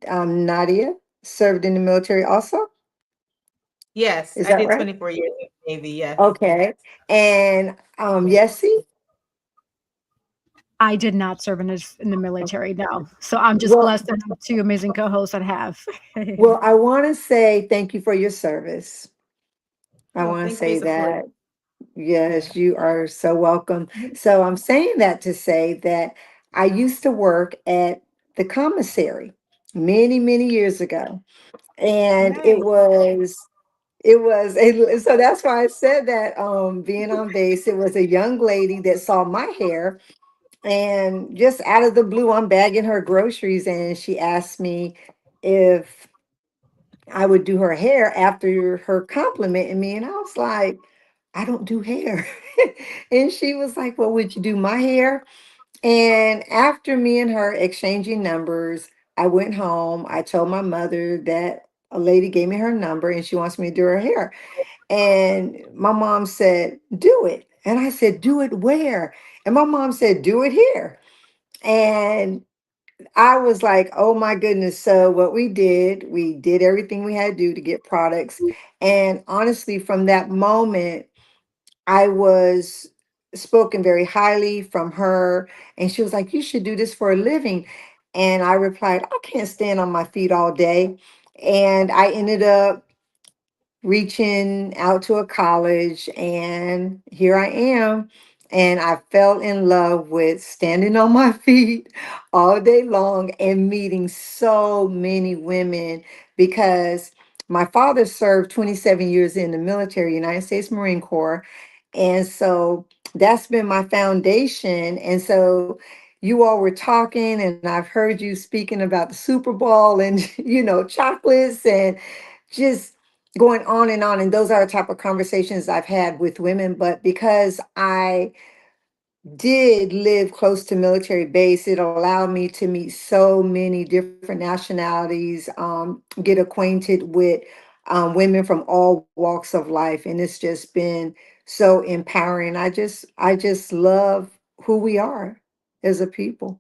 Nadia served in the military also. Yes, Is I that did right? 24 years in the Navy. Yes. Okay. And Yessie? I did not serve in the military, no. So I'm just Well, blessed to have two amazing co-hosts that have. well, I want to say thank you for your service. I Oh, want to thank you for your say support. that. Yes, you are so welcome. So I'm saying that to say that I used to work at the commissary many, many years ago. And Nice. so that's why I said that being on base, it was a young lady that saw my hair, and just out of the blue, I'm bagging her groceries, and she asked me if I would do her hair after her complimenting me. And I was like, I don't do hair. And she was like, well, would you do my hair? And after me and her exchanging numbers, I went home. I told my mother that a lady gave me her number and she wants me to do her hair. And my mom said, do it. And I said, do it where? And my mom said, do it here. And I was like, oh my goodness. So what we did everything we had to do to get products. And honestly, from that moment, I was spoken very highly from her. And she was like, you should do this for a living. And I replied, I can't stand on my feet all day. And I ended up reaching out to a college, and here I am. And I fell in love with standing on my feet all day long and meeting so many women because my father served 27 years in the military, United States Marine Corps. And so that's been my foundation. And so you all were talking, and I've heard you speaking about the Super Bowl and, chocolates and just going on and on. And those are the type of conversations I've had with women. But because I did live close to military base, it allowed me to meet so many different nationalities, get acquainted with women from all walks of life. And it's just been so empowering. I just love who we are as a people.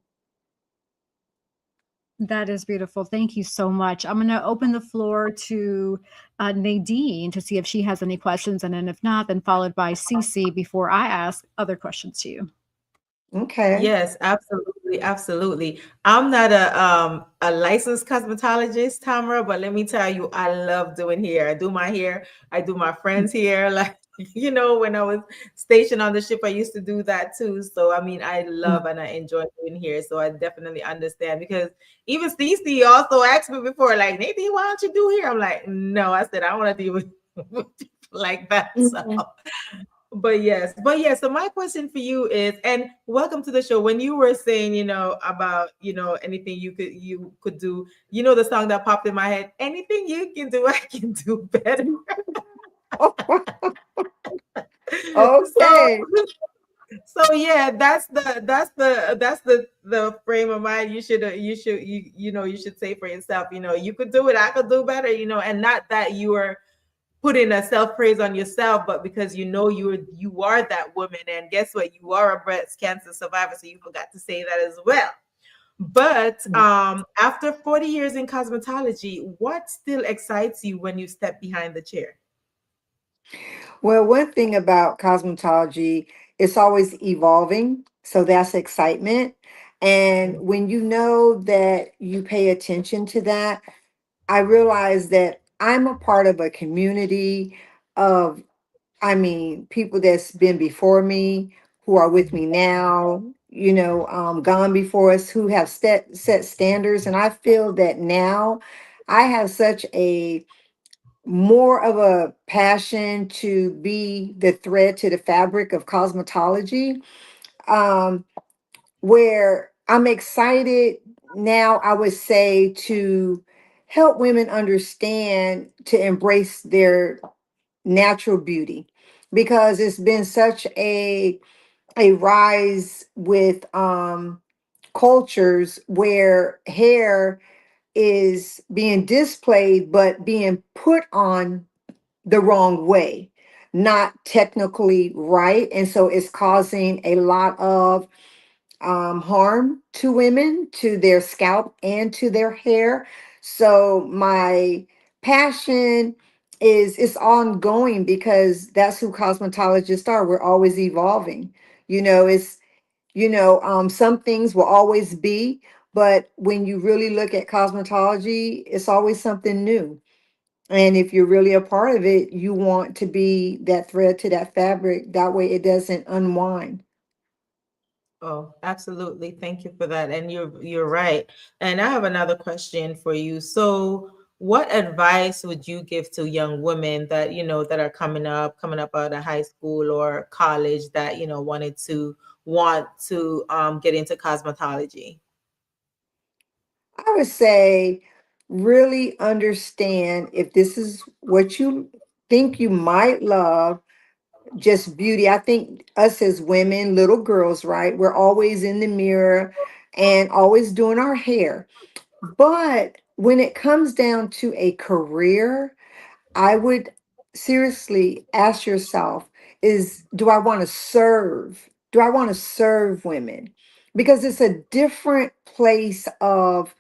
That is beautiful. Thank you so much. I'm going to open the floor to Nadine to see if she has any questions. And then if not, then followed by Cece before I ask other questions to you. Okay. Yes, absolutely. Absolutely. I'm not a licensed cosmetologist, Tamra, but let me tell you, I love doing hair. I do my hair, I do my friends' hair. Like, when I was stationed on the ship, I used to do that too. So I mean, I love and I enjoy doing hair. So I definitely understand, because even Stacey also asked me before, like, Nathan, why don't you do hair? I'm like, no, I said I want to deal with people like that. So Mhm. but yes. So my question for you is, and welcome to the show. When you were saying, about, anything you could do, the song that popped in my head, anything you can do, I can do better. So, Okay. so yeah, that's the frame of mind you should say for yourself. You could do it, I could do better. And not that you are putting a self praise on yourself, but because you are that woman, and guess what? You are a breast cancer survivor, so you forgot to say that as well. But after 40 years in cosmetology, what still excites you when you step behind the chair? Well, one thing about cosmetology, it's always evolving. So that's excitement. And when you know that you pay attention to that, I realize that I'm a part of a community of, I mean, people that's been before me, who are with me now, gone before us, who have set standards. And I feel that now I have such a more of a passion to be the thread to the fabric of cosmetology, um, where I'm excited now, I would say, to help women understand to embrace their natural beauty, because it's been such a rise with cultures where hair is being displayed but being put on the wrong way, not technically right. And so it's causing a lot of harm to women, to their scalp, and to their hair. So my passion is it's ongoing, because that's who cosmetologists are. We're always evolving. It's some things will always be, but when you really look at cosmetology, it's always something new. And if you're really a part of it, you want to be that thread to that fabric. That way it doesn't unwind. Oh, absolutely. Thank you for that. And you're right. And I have another question for you. So, what advice would you give to young women that are coming up out of high school or college, that want to get into cosmetology? I would say really understand if this is what you think you might love, just beauty. I think us as women, little girls, right? We're always in the mirror and always doing our hair. But when it comes down to a career, I would seriously ask yourself, is do I want to serve? Do I want to serve women? Because it's a different place of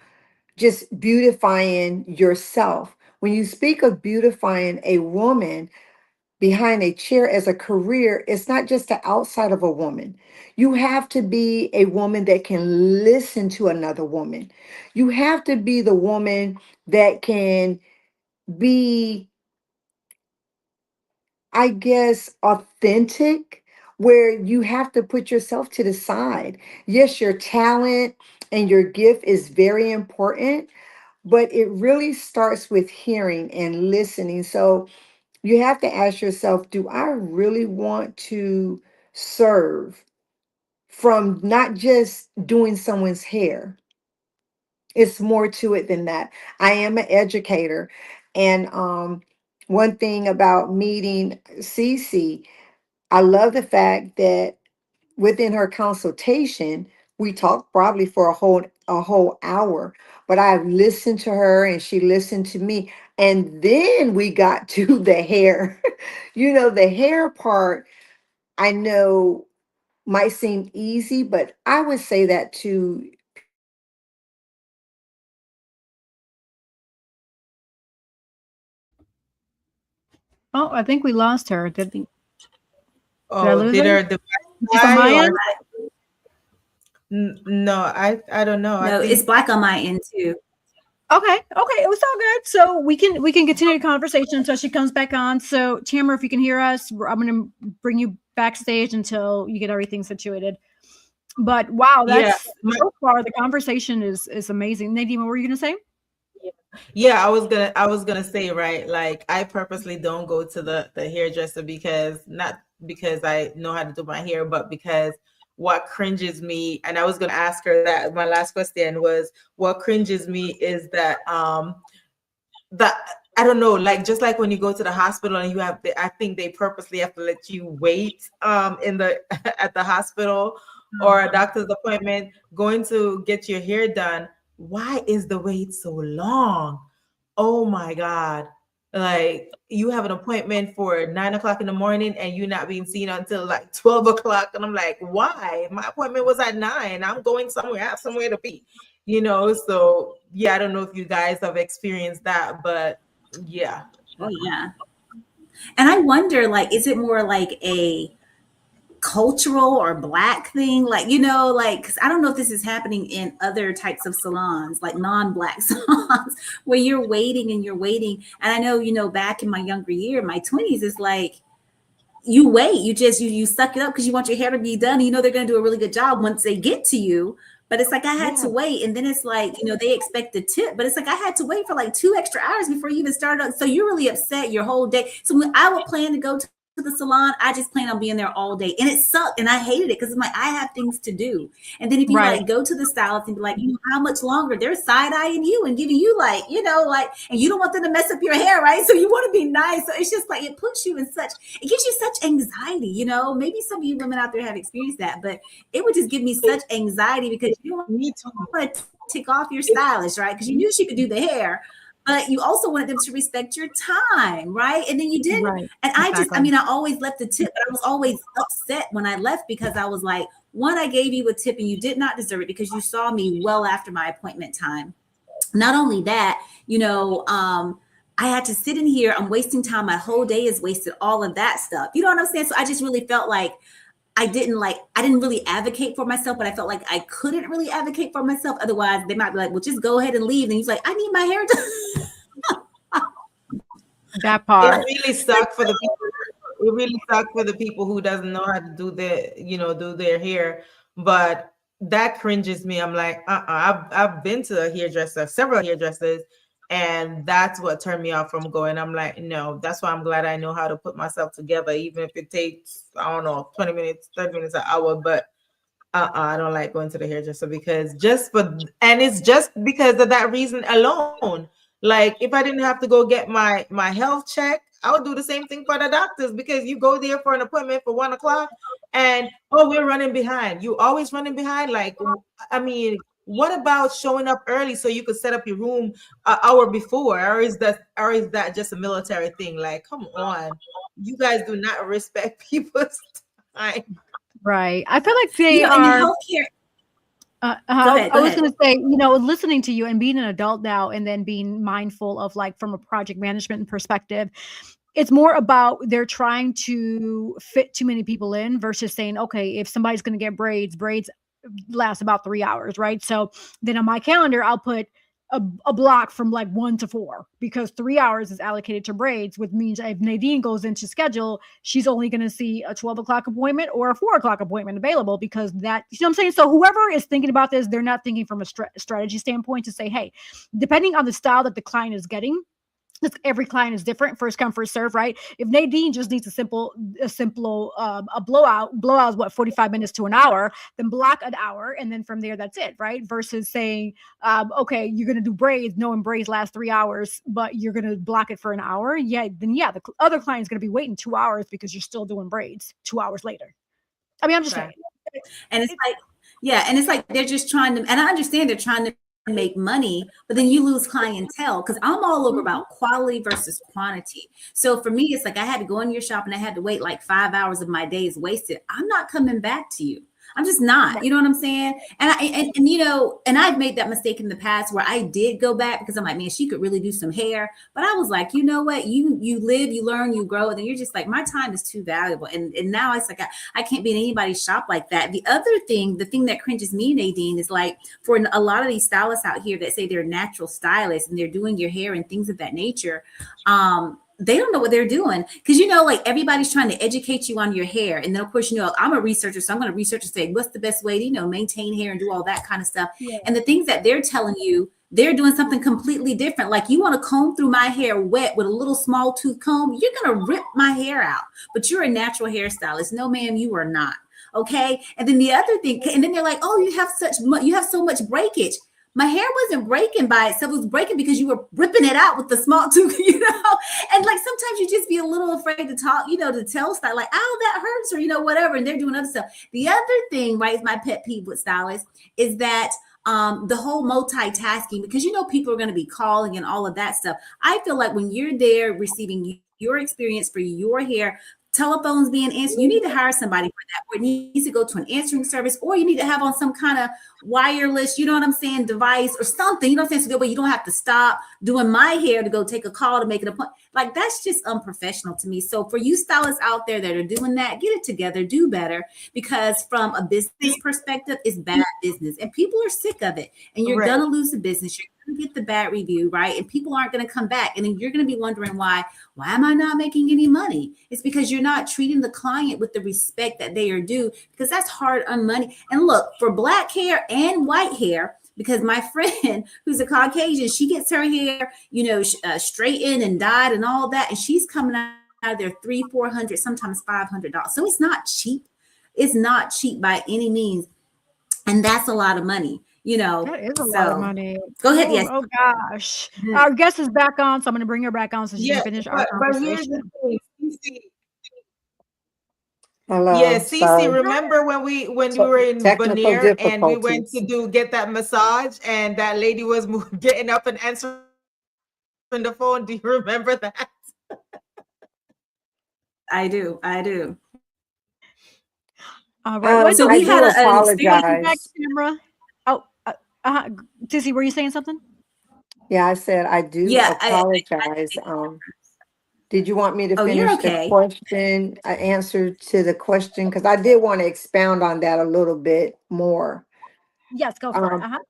just beautifying yourself. When you speak of beautifying a woman behind a chair as a career, it's not just the outside of a woman. You have to be a woman that can listen to another woman. You have to be the woman that can be, I guess, authentic, where you have to put yourself to the side. Yes, your talent and your gift is very important, but it really starts with hearing and listening. So you have to ask yourself, do I really want to serve from not just doing someone's hair? It's more to it than that. I am an educator. And one thing about meeting Cece, I love the fact that within her consultation, we talked probably for a whole hour, but I listened to her and she listened to me. And then we got to the hair. The hair part, I know might seem easy, but I would say that to Oh, I think we lost her. Did I Oh, lose did her? our device Just on die, my or end? No, I don't know. No, I think it's black on my end too. Okay, it was all good. So we can continue the conversation until she comes back on. So Tamra, if you can hear us, I'm going to bring you backstage until you get everything situated. But wow, that's so far the conversation is amazing. Nadine, what were you going to say? Yeah, I was gonna say, right, like I purposely don't go to the hairdresser because not because I know how to do my hair, but because what cringes me, and I was gonna ask her that my last question was what cringes me is that that I don't know, like just like when you go to the hospital and you have I think they purposely have to let you wait in the at the hospital or a doctor's appointment going to get your hair done. Why is the wait so long? Oh my God. Like you have an appointment for 9 o'clock in the morning and you're not being seen until like 12 o'clock. And I'm like, why? My appointment was at 9. I'm going somewhere, I have somewhere to be, So yeah, I don't know if you guys have experienced that, but yeah. Oh yeah. And I wonder, like, is it more like a cultural or black thing? Like, like, 'cause I don't know if this is happening in other types of salons, like non-black salons, where you're waiting. And I know, back in my younger year, my 20s, is like, you wait, you suck it up because you want your hair to be done. They're going to do a really good job once they get to you. But it's like I had to wait. And then it's like, they expect the tip, but it's like I had to wait for like 2 extra hours before you even started. So you're really upset your whole day. So when I would plan to go to the salon, I just plan on being there all day. And it sucked. And I hated it because I'm like, I have things to do. And then if you like go to the stylist and be like, how much longer? They're side-eyeing you and giving you like, and you don't want them to mess up your hair, right? So you want to be nice. So it's just like, it puts you in it gives you such anxiety, Maybe some of you women out there have experienced that, but it would just give me such anxiety because you don't want to tick off your stylist, right? Because you knew she could do the hair, but you also wanted them to respect your time, right? And then you didn't. Right. And I always left the tip, but I was always upset when I left because I was like, one, I gave you a tip and you did not deserve it because you saw me well after my appointment time. Not only that, I had to sit in here. I'm wasting time. My whole day is wasted, all of that stuff. You know what I'm saying? So I just really felt like I didn't really advocate for myself, but I felt like I couldn't really advocate for myself. Otherwise, they might be like, well, just go ahead and leave. And he's like, I need my hair done. That part. It really sucked for the people. It really sucked for the people who doesn't know how to do their hair. But that cringes me. I'm like, I've been to a hairdresser, several hairdressers, and that's what turned me off from going. I'm like, no, that's why I'm glad I know how to put myself together, even if it takes, I don't know, 20 minutes, 30 minutes, an hour. But I don't like going to the hairdresser and it's just because of that reason alone. Like if I didn't have to go get my health check, I would do the same thing for the doctors, because you go there for an appointment for 1 o'clock and, we're running behind. You always running behind. Like, I mean, what about showing up early so you could set up your room an hour before? Or is that just a military thing? Like, come on, you guys do not respect people's time. Right. I feel like they are. Healthcare. I was going to say, listening to you and being an adult now, and then being mindful of like from a project management perspective, it's more about they're trying to fit too many people in versus saying, okay, if somebody's going to get braids last about 3 hours, right? So then on my calendar, I'll put a block from like 1 to 4 because 3 hours is allocated to braids, which means if Nadine goes into schedule, she's only going to see a 12 o'clock appointment or a 4 o'clock appointment available, because that, you know what I'm saying? So whoever is thinking about this, they're not thinking from a strategy standpoint to say, hey, depending on the style that the client is getting, every client is different, first come, first serve, right? If Nadine just needs a simple blowout is what, 45 minutes to an hour, then block an hour. And then from there, that's it, right? Versus saying, okay, you're going to do braids, knowing braids last 3 hours, but you're going to block it for an hour. The other client's going to be waiting 2 hours because you're still doing braids 2 hours later. I mean, I'm just saying. And it's like they're just trying to, and I understand they're trying to make money, but then you lose clientele, because I'm all over about quality versus quantity. So for me, it's like I had to go in your shop and I had to wait like 5 hours of my day is wasted. I'm not coming back to you. I'm just not, you know what I'm saying? And you know, and I've made that mistake in the past where I did go back because I'm like, man, she could really do some hair. But I was like, you know what? You live, you learn, you grow, and then you're just like, my time is too valuable. And now it's like I can't be in anybody's shop like that. The other thing, the thing that cringes me, Nadine, is like for a lot of these stylists out here that say they're natural stylists and they're doing your hair and things of that nature. They don't know what they're doing because, you know, like everybody's trying to educate you on your hair. And then, of course, you know, I'm a researcher, so I'm going to research and say, what's the best way to, you know, maintain hair and do all that kind of stuff. Yeah. And the things that they're telling you, they're doing something completely different. Like you want to comb through my hair wet with a little small tooth comb, you're going to rip my hair out. But you're a natural hairstylist. No, ma'am, you are not. Okay. And then the other thing, and then they're like, oh, you have so much breakage. My hair wasn't breaking by itself. It was breaking because you were ripping it out with the small tooth, you know? And like, sometimes you just be a little afraid to talk, you know, to tell style like, oh, that hurts or, you know, whatever. And they're doing other stuff. The other thing, right, is my pet peeve with stylists is that the whole multitasking, because, you know, people are going to be calling and all of that stuff. I feel like when you're there receiving your experience for your hair, telephones being answered, you need to hire somebody for that, or it needs to go to an answering service, or you need to have on some kind of wireless, you know what I'm saying, device or something, you know what I'm saying, so that way you don't have to stop doing my hair to go take a call to make an appointment. Like, that's just unprofessional to me. So for you stylists out there that are doing that, get it together, do better, because from a business perspective, it's bad business and people are sick of it, and you're going to lose the business. You're going to get the bad review, right? And people aren't going to come back, and then you're going to be wondering why am I not making any money? It's because you're not treating the client with the respect that they are due, because that's hard-earned money. And look, for black hair and white hair, because my friend who's a Caucasian, she gets her hair, you know, straightened and dyed and all that, and she's coming out of there $300-400, sometimes $500. So it's not cheap. It's not cheap by any means, and that's a lot of money. You know, that is a lot of money. Go ahead. Yes. Oh gosh. Our guest is back on, so I'm going to bring her back on so she can finish our conversation. Hello. Yeah, Cece, remember when we were in Veneer and we went to get that massage and that lady was getting up and answering the phone? Do you remember that? I do. All right. So we had an experience. Tamra. Tissy, were you saying something? Yeah, I said I do apologize. Did you want me to finish the question, answer to the question? Because I did want to expound on that a little bit more. Yes, go for it.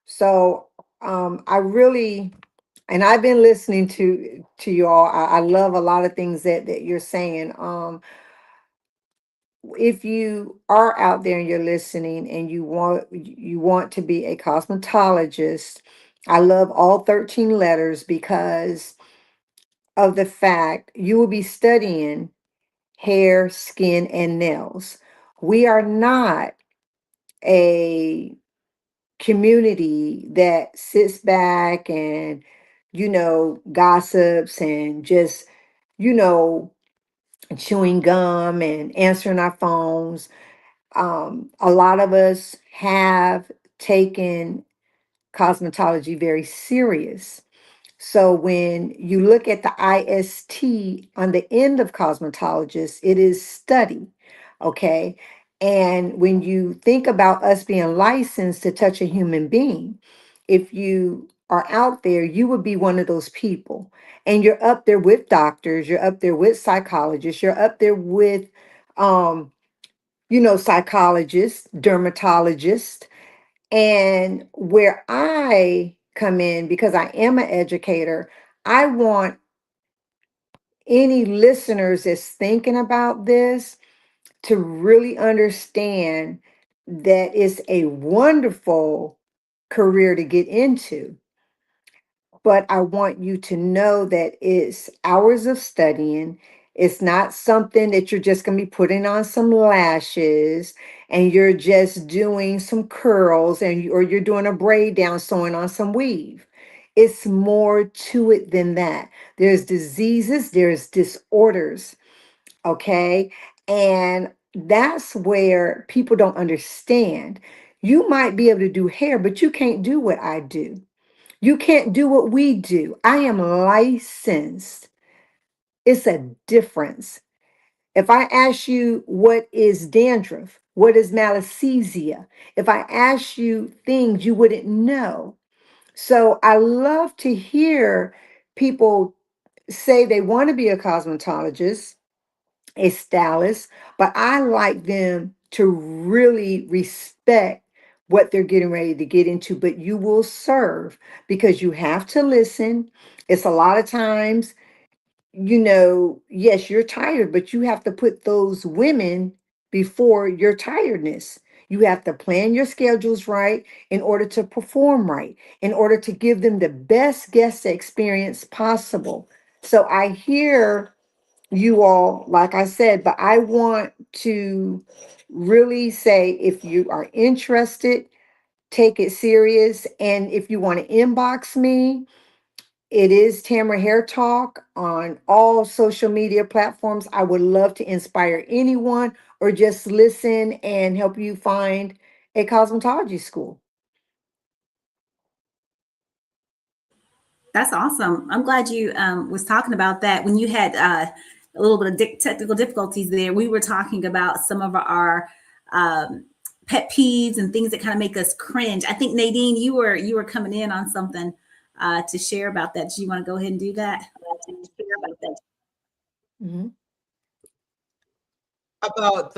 So I really, and I've been listening to you all. I love a lot of things that you're saying. If you are out there and you're listening and you want to be a cosmetologist, I love all 13 letters because of the fact you will be studying hair, skin, and nails. We are not a community that sits back and, you know, gossips and just, you know, chewing gum and answering our phones. A lot of us have taken cosmetology very serious. So when you look at the IST on the end of cosmetologist, it is study, okay? And when you think about us being licensed to touch a human being, if you are out there, you would be one of those people. And you're up there with doctors, you're up there with psychologists, you're up there with, you know, psychologists, dermatologists. And where I come in, because I am an educator, I want any listeners that's thinking about this to really understand that it's a wonderful career to get into. But I want you to know that it's hours of studying. It's not something that you're just going to be putting on some lashes and you're just doing some curls or you're doing a braid down, sewing on some weave. It's more to it than that. There's diseases, there's disorders, okay? And that's where people don't understand. You might be able to do hair, but you can't do what I do. You can't do what we do. I am licensed. It's a difference. If I ask you what is dandruff, What is malacesia? If I ask you things you wouldn't know. So I love to hear people say they want to be a cosmetologist, a stylist, but I like them to really respect what they're getting ready to get into. But you will serve because you have to listen. It's a lot of times, yes, you're tired, but you have to put those women before your tiredness. You have to plan your schedules right in order to perform right, in order to give them the best guest experience possible. So I hear you all, like I said, but I want to really say if you are interested, take it serious. And if you want to inbox me, it is Tamra Hair Talk on all social media platforms. I would love to inspire anyone or just listen and help you find a cosmetology school. That's awesome. I'm glad you was talking about that. When you had a little bit of technical difficulties there, we were talking about some of our pet peeves and things that kind of make us cringe. I think Nadine, you were coming in on something to share about that. Do you want to go ahead and do that? Mhm. About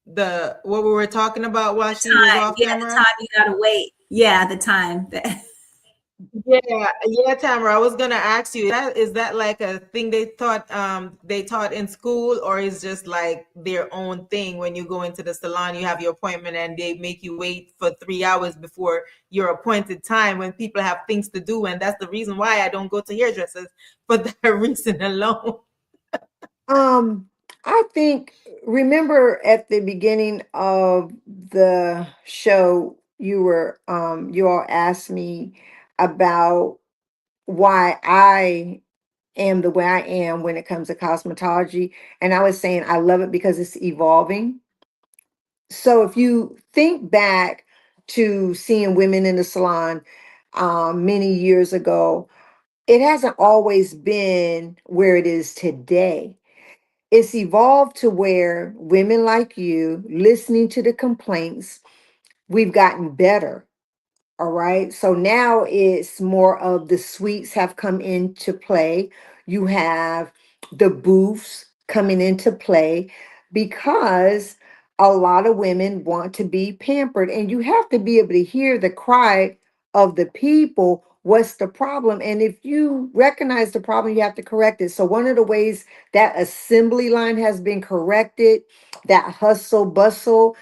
the what we were talking about while she was off The camera. time you gotta wait. Yeah, the time. Yeah, Tamara, I was gonna ask you, is that like a thing they taught in school, or is just like their own thing? When you go into the salon, you have your appointment and they make you wait for 3 hours before your appointed time when people have things to do, and that's the reason why I don't go to hairdressers for that reason alone. I think, remember at the beginning of the show, you all asked me about why I am the way I am when it comes to cosmetology. And I was saying I love it because it's evolving. So if you think back to seeing women in the salon many years ago, it hasn't always been where it is today. It's evolved to where women like you, listening to the complaints, we've gotten better. All right. So now it's more of the suites have come into play. You have the booths coming into play because a lot of women want to be pampered, and you have to be able to hear the cry of the people. What's the problem? And if you recognize the problem, you have to correct it. So, one of the ways that assembly line has been corrected, that hustle bustle,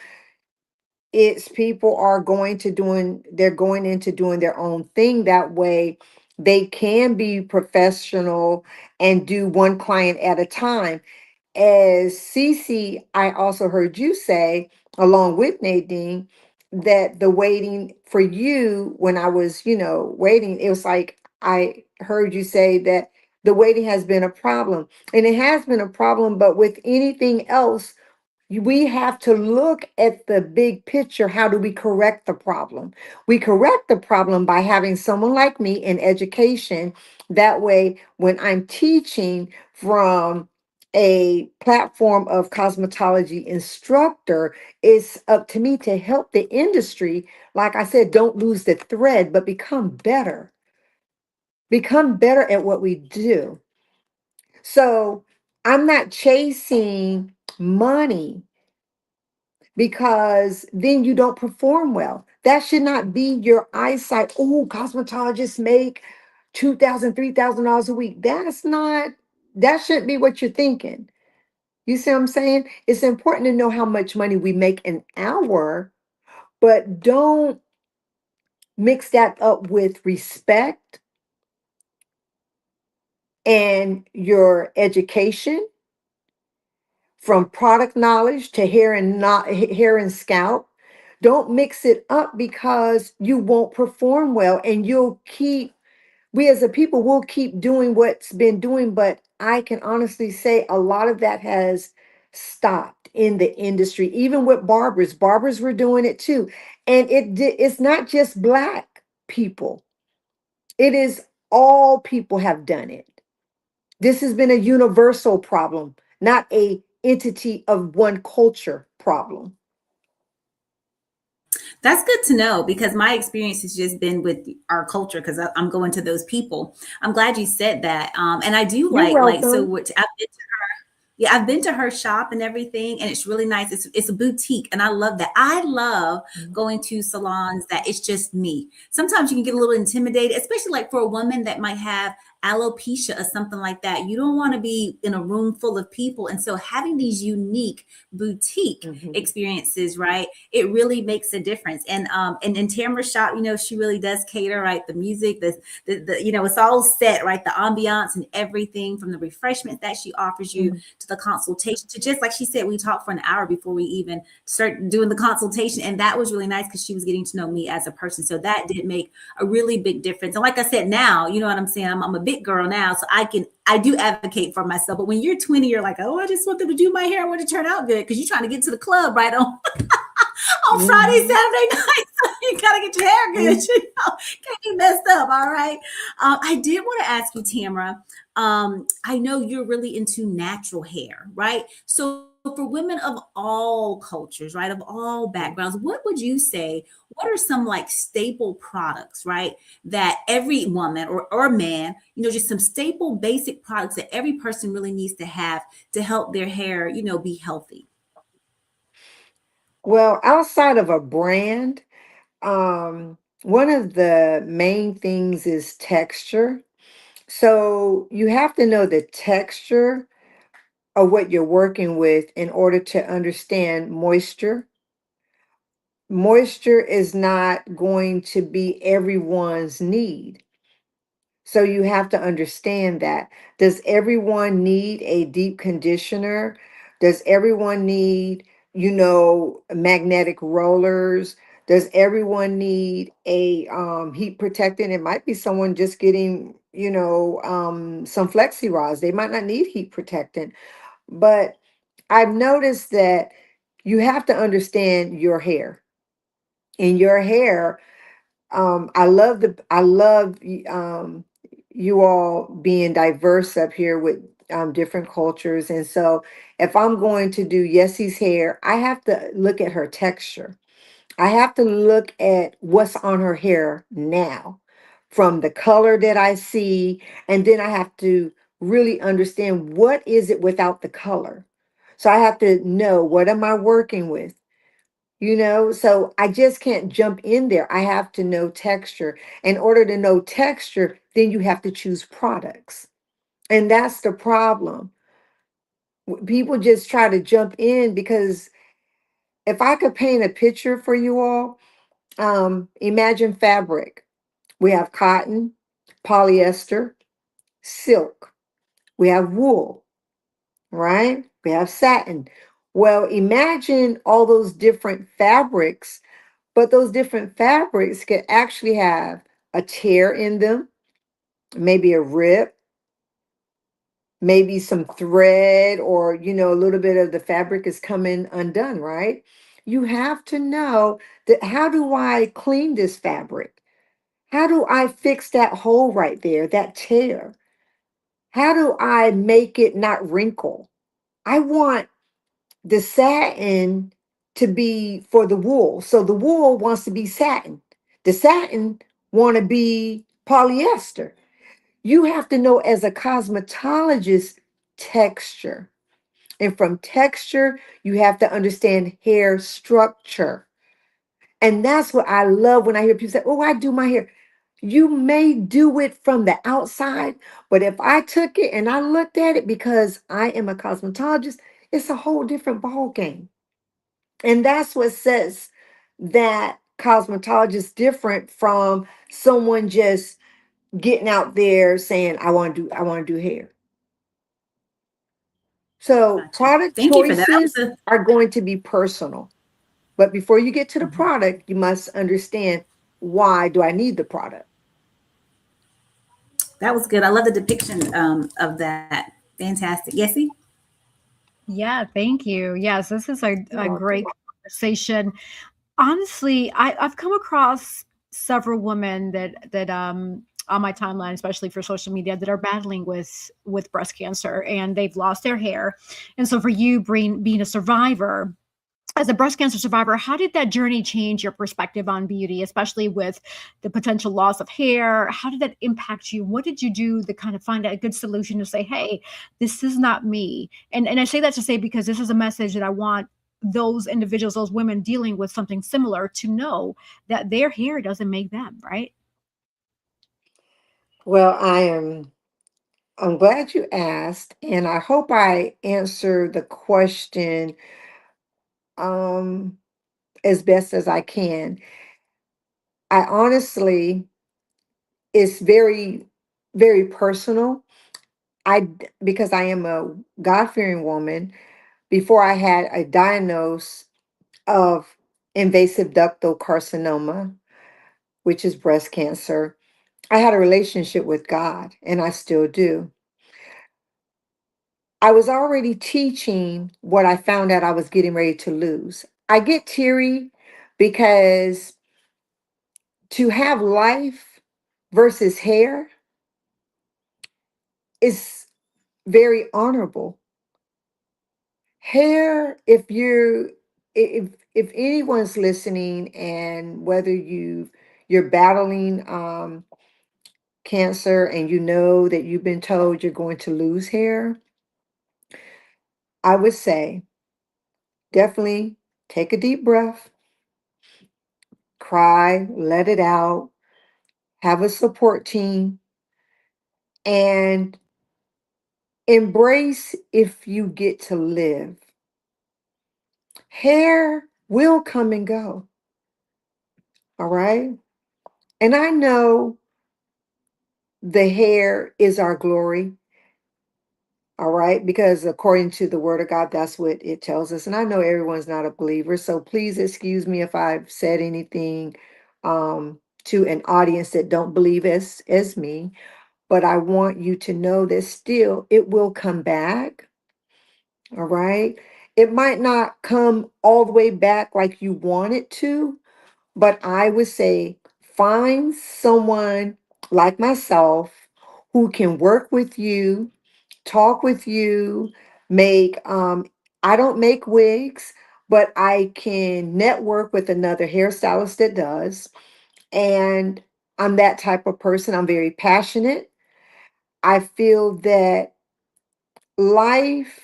it's people are they're going into doing their own thing. That way they can be professional and do one client at a time. As Cece, I also heard you say, along with Nadine, that the waiting for you, when I was, waiting, it was like I heard you say that the waiting has been a problem. And it has been a problem, but with anything else, we have to look at the big picture. How do we correct the problem? We correct the problem by having someone like me in education. That way, when I'm teaching from a platform of cosmetology instructor, it's up to me to help the industry. Like I said, don't lose the thread, but become better. Become better at what we do. So I'm not chasing money, because then you don't perform well. That should not be your eyesight. Oh, cosmetologists make $2,000, $3,000 a week. That shouldn't be what you're thinking. You see what I'm saying? It's important to know how much money we make an hour, but don't mix that up with respect and your education, from product knowledge to hair and scalp. Don't mix it up, because you won't perform well, and we as a people will keep doing what's been doing. But I can honestly say a lot of that has stopped in the industry. Even with barbers were doing it too. And it's not just Black people. It is all people have done it. This has been a universal problem, not a entity of one culture problem. That's good to know, because my experience has just been with our culture, because I'm going to those people. I'm glad you said that. And I do You're so welcome. what I've been to yeah, I've been to her shop and everything, and it's really nice. It's a boutique, and I love that. I love going to salons that it's just me. Sometimes you can get a little intimidated, especially like for a woman that might have alopecia or something like that. You don't want to be in a room full of people. And so having these unique boutique experiences, right? It really makes a difference. And in Tamra's shop, she really does cater, right? The music, the it's all set, right? The ambiance and everything, from the refreshment that she offers you to the consultation, to just like she said, we talked for an hour before we even start doing the consultation. And that was really nice because she was getting to know me as a person. So that did make a really big difference. And like I said, now, you know what I'm saying? I'm a big girl now, so I do advocate for myself. But when you're 20, you're like, oh, I just want them to do my hair. I want to turn out good, because you're trying to get to the club right on Friday, Saturday night. So you gotta get your hair good. Can't be messed up. All right. I did want to ask you, Tamra. I know you're really into natural hair, right? So for women of all cultures, right, of all backgrounds, what would you say? What are some like staple products, right, that every woman or man, just some staple basic products that every person really needs to have to help their hair, be healthy? Well, outside of a brand, one of the main things is texture. So you have to know the texture of what you're working with in order to understand moisture. Moisture is not going to be everyone's need. So you have to understand that. Does everyone need a deep conditioner? Does everyone need, magnetic rollers? Does everyone need a heat protectant? It might be someone just getting, some flexi rods. They might not need heat protectant. But I've noticed that you have to understand your hair. In your hair, I love you all being diverse up here with different cultures. And so if I'm going to do Yessie's hair, I have to look at her texture. I have to look at what's on her hair now, from the color that I see, and then I have to really understand what is it without the color. So I have to know, what am I working with? So I just can't jump in there. I have to know texture. In order to know texture, then you have to choose products. And that's the problem. People just try to jump in, because if I could paint a picture for you all, imagine fabric. We have cotton, polyester, silk. We have wool, right? We have satin. Well, imagine all those different fabrics. But those different fabrics could actually have a tear in them, maybe a rip, maybe some thread, or, a little bit of the fabric is coming undone, right? You have to know that, how do I clean this fabric? How do I fix that hole right there, that tear? How do I make it not wrinkle? I want the satin to be for the wool. So the wool wants to be satin. The satin want to be polyester. You have to know, as a cosmetologist, texture. And from texture, you have to understand hair structure. And that's what I love when I hear people say, oh, I do my hair. You may do it from the outside, but if I took it and I looked at it, because I am a cosmetologist, it's a whole different ball game. And that's what says that cosmetologist is different from someone just getting out there saying, I want to do hair. So Gotcha. product Thank you for that. choices are going to be personal. But before you get to the product, you must understand, why do I need the product? That was good. I love the depiction of that. Fantastic. Yessie? Yeah, thank you. Yes, this is a You're great welcome. conversation. Honestly, I've come across several women that on my timeline, especially for social media, that are battling with breast cancer, and they've lost their hair. And so for you, being a survivor, as a breast cancer survivor, how did that journey change your perspective on beauty, especially with the potential loss of hair? How did that impact you? What did you do to kind of find a good solution to say, hey, this is not me? And I say that to say, because this is a message that I want those individuals, those women dealing with something similar, to know that their hair doesn't make them, right? Well, I'm glad you asked, and I hope I answered the question um as best as I can. I honestly, it's very, very personal. Because I am a God-fearing woman, before I had a diagnosis of invasive ductal carcinoma, which is breast cancer, I had a relationship with God, and I still do. I was already teaching what I found out I was getting ready to lose. I get teary because to have life versus hair is very honorable. Hair, if anyone's listening, and whether you're battling cancer and you know that you've been told you're going to lose hair, I would say definitely take a deep breath, cry, let it out, have a support team, and embrace if you get to live. Hair will come and go, all right? And I know the hair is our glory, all right? Because according to the word of God, that's what it tells us. And I know everyone's not a believer, so please excuse me if I've said anything to an audience that don't believe as me. But I want you to know that still it will come back, all right? It might not come all the way back like you want it to, but I would say find someone like myself who can work with you, talk with you, make I don't make wigs, but I can network with another hairstylist that does. And I'm that type of person. I'm very passionate. I feel that life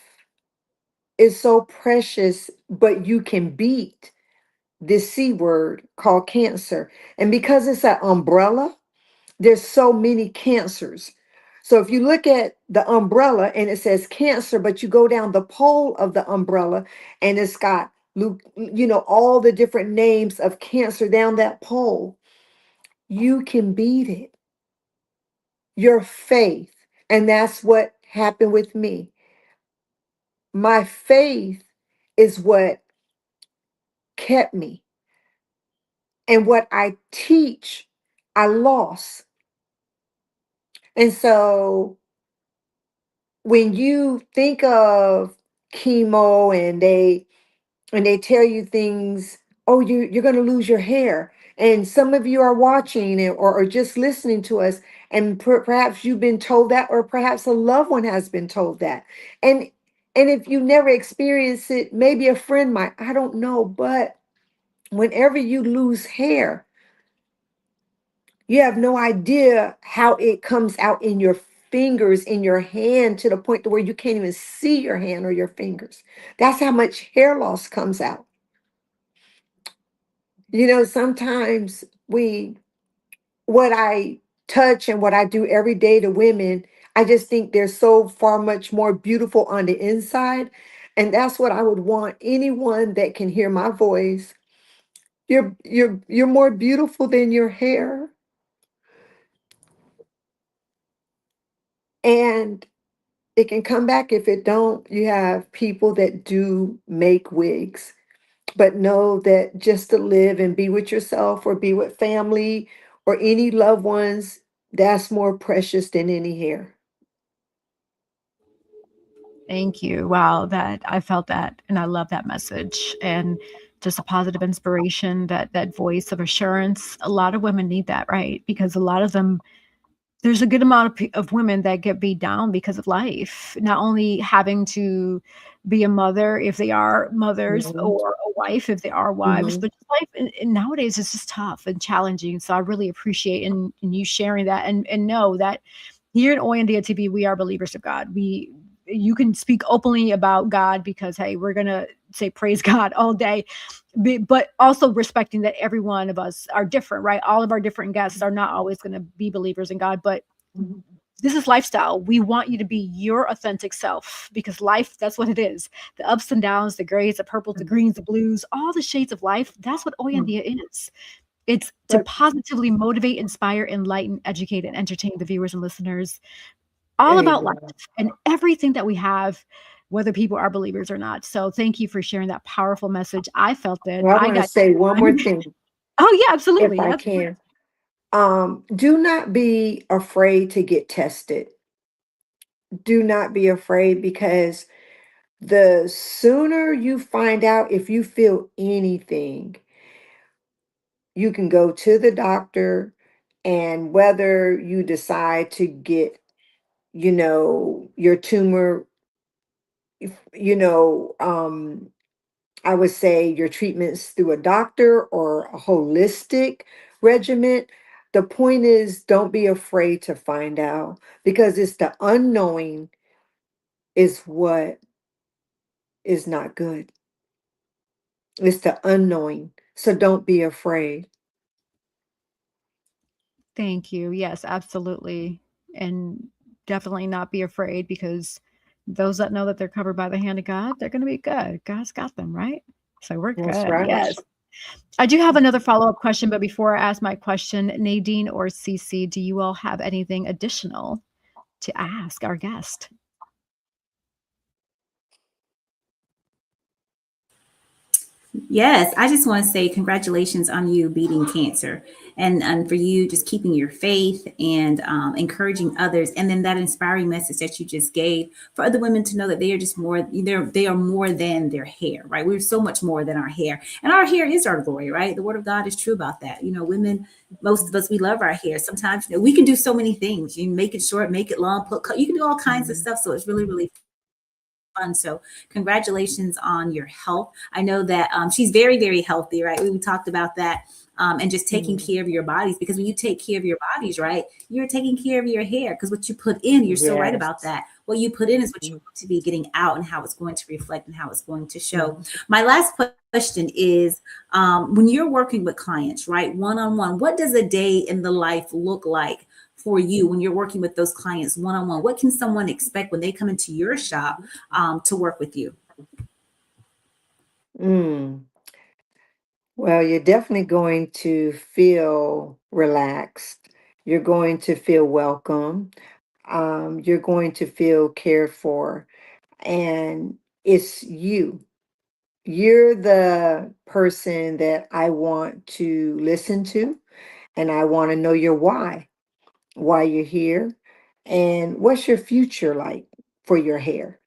is so precious, but you can beat this C word called cancer. And because it's an umbrella, there's so many cancers. So if you look at the umbrella and it says cancer, but you go down the pole of the umbrella and it's got, all the different names of cancer down that pole, you can beat it. Your faith. And that's what happened with me. My faith is what kept me. And what I teach, I lost. And so when you think of chemo and they tell you things, oh, you're going to lose your hair. And some of you are watching it or just listening to us, and perhaps you've been told that, or perhaps a loved one has been told that. And if you never experience it, maybe a friend might, I don't know. But whenever you lose hair, you have no idea how it comes out in your fingers, in your hand, to the point to where you can't even see your hand or your fingers. That's how much hair loss comes out. Sometimes what I touch and what I do every day to women, I just think they're so far much more beautiful on the inside. And that's what I would want anyone that can hear my voice. You're more beautiful than your hair. And it can come back. If it don't, you have people that do make wigs. But know that just to live and be with yourself or be with family or any loved ones, that's more precious than any hair. Thank you. Wow, that I felt that, and I love that message, and just a positive inspiration, that voice of assurance. A lot of women need that, right? Because a lot of them, there's a good amount of women that get beat down because of life, not only having to be a mother if they are mothers, Mhm. or a wife if they are wives. Mhm. But life and nowadays is just tough and challenging. So I really appreciate in you sharing that, and know that here at Hoy En Día TV, we are believers of God. You can speak openly about God because, hey, we're gonna say praise God all day, but also respecting that every one of us are different, right? All of our different guests are not always going to be believers in God, but this is lifestyle. We want you to be your authentic self, because life, that's what it is. The ups and downs, the grays, the purples, the greens, the blues, all the shades of life. That's what Hoy En Día is. It's to But positively motivate, inspire, enlighten, educate, and entertain the viewers and listeners, all about life amen. and everything that we have, whether people are believers or not. So thank you for sharing that powerful message. I felt it. Well, I I want to got say one more thing, oh yeah, if absolutely. I can. Do not be afraid to get tested. Do not be afraid, because the sooner you find out if you feel anything, you can go to the doctor, and whether you decide to get, your tumor, you know, I would say your treatments through a doctor or a holistic regimen. The point is, don't be afraid to find out, because it's the unknowing is what is not good. It's the unknowing. So don't be afraid. Thank you. Yes, absolutely. And definitely not be afraid, because those that know that they're covered by the hand of God, they're going to be good. God's got them, right? So we're That's good. right. Yes. I do have another follow-up question, but before I ask my question, Nadine or Cece, do you all have anything additional to ask our guest? Yes, I just want to say congratulations on you beating cancer, and for you just keeping your faith and encouraging others, and then that inspiring message that you just gave for other women to know that they are just more, they are more than their hair, right? We're so much more than our hair, and our hair is our glory, right? The word of God is true about that. Women, most of us, we love our hair. Sometimes we can do so many things. You can make it short, make it long, you can do all kinds of stuff. So it's really, really fun. So congratulations on your health. I know that she's very, very healthy, right? We talked about that. And just taking Mhm. care of your bodies, because when you take care of your bodies, right, you're taking care of your hair, because what you put in, you're so right about Yes. that. What you put in is what you're going to be getting out, and how it's going to reflect and how it's going to show. My last question is, when you're working with clients, right, one-on-one, what does a day in the life look like for you when you're working with those clients one-on-one? What can someone expect when they come into your shop to work with you? Mm. Well, you're definitely going to feel relaxed. You're going to feel welcome. You're going to feel cared for. And it's you. You're the person that I want to listen to, and I want to know your why you're here, and what's your future like for your hair.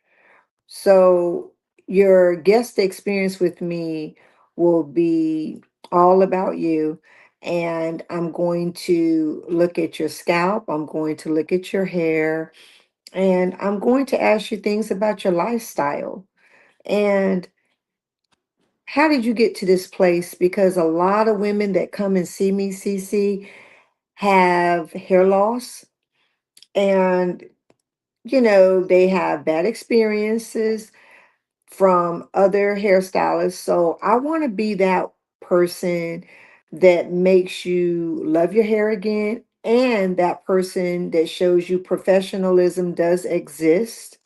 So your guest experience with me will be all about you. And I'm going to look at your scalp. I'm going to look at your hair. And I'm going to ask you things about your lifestyle. And how did you get to this place? Because a lot of women that come and see me, CC, have hair loss. And, they have bad experiences from other hairstylists. So I want to be that person that makes you love your hair again, and that person that shows you professionalism does exist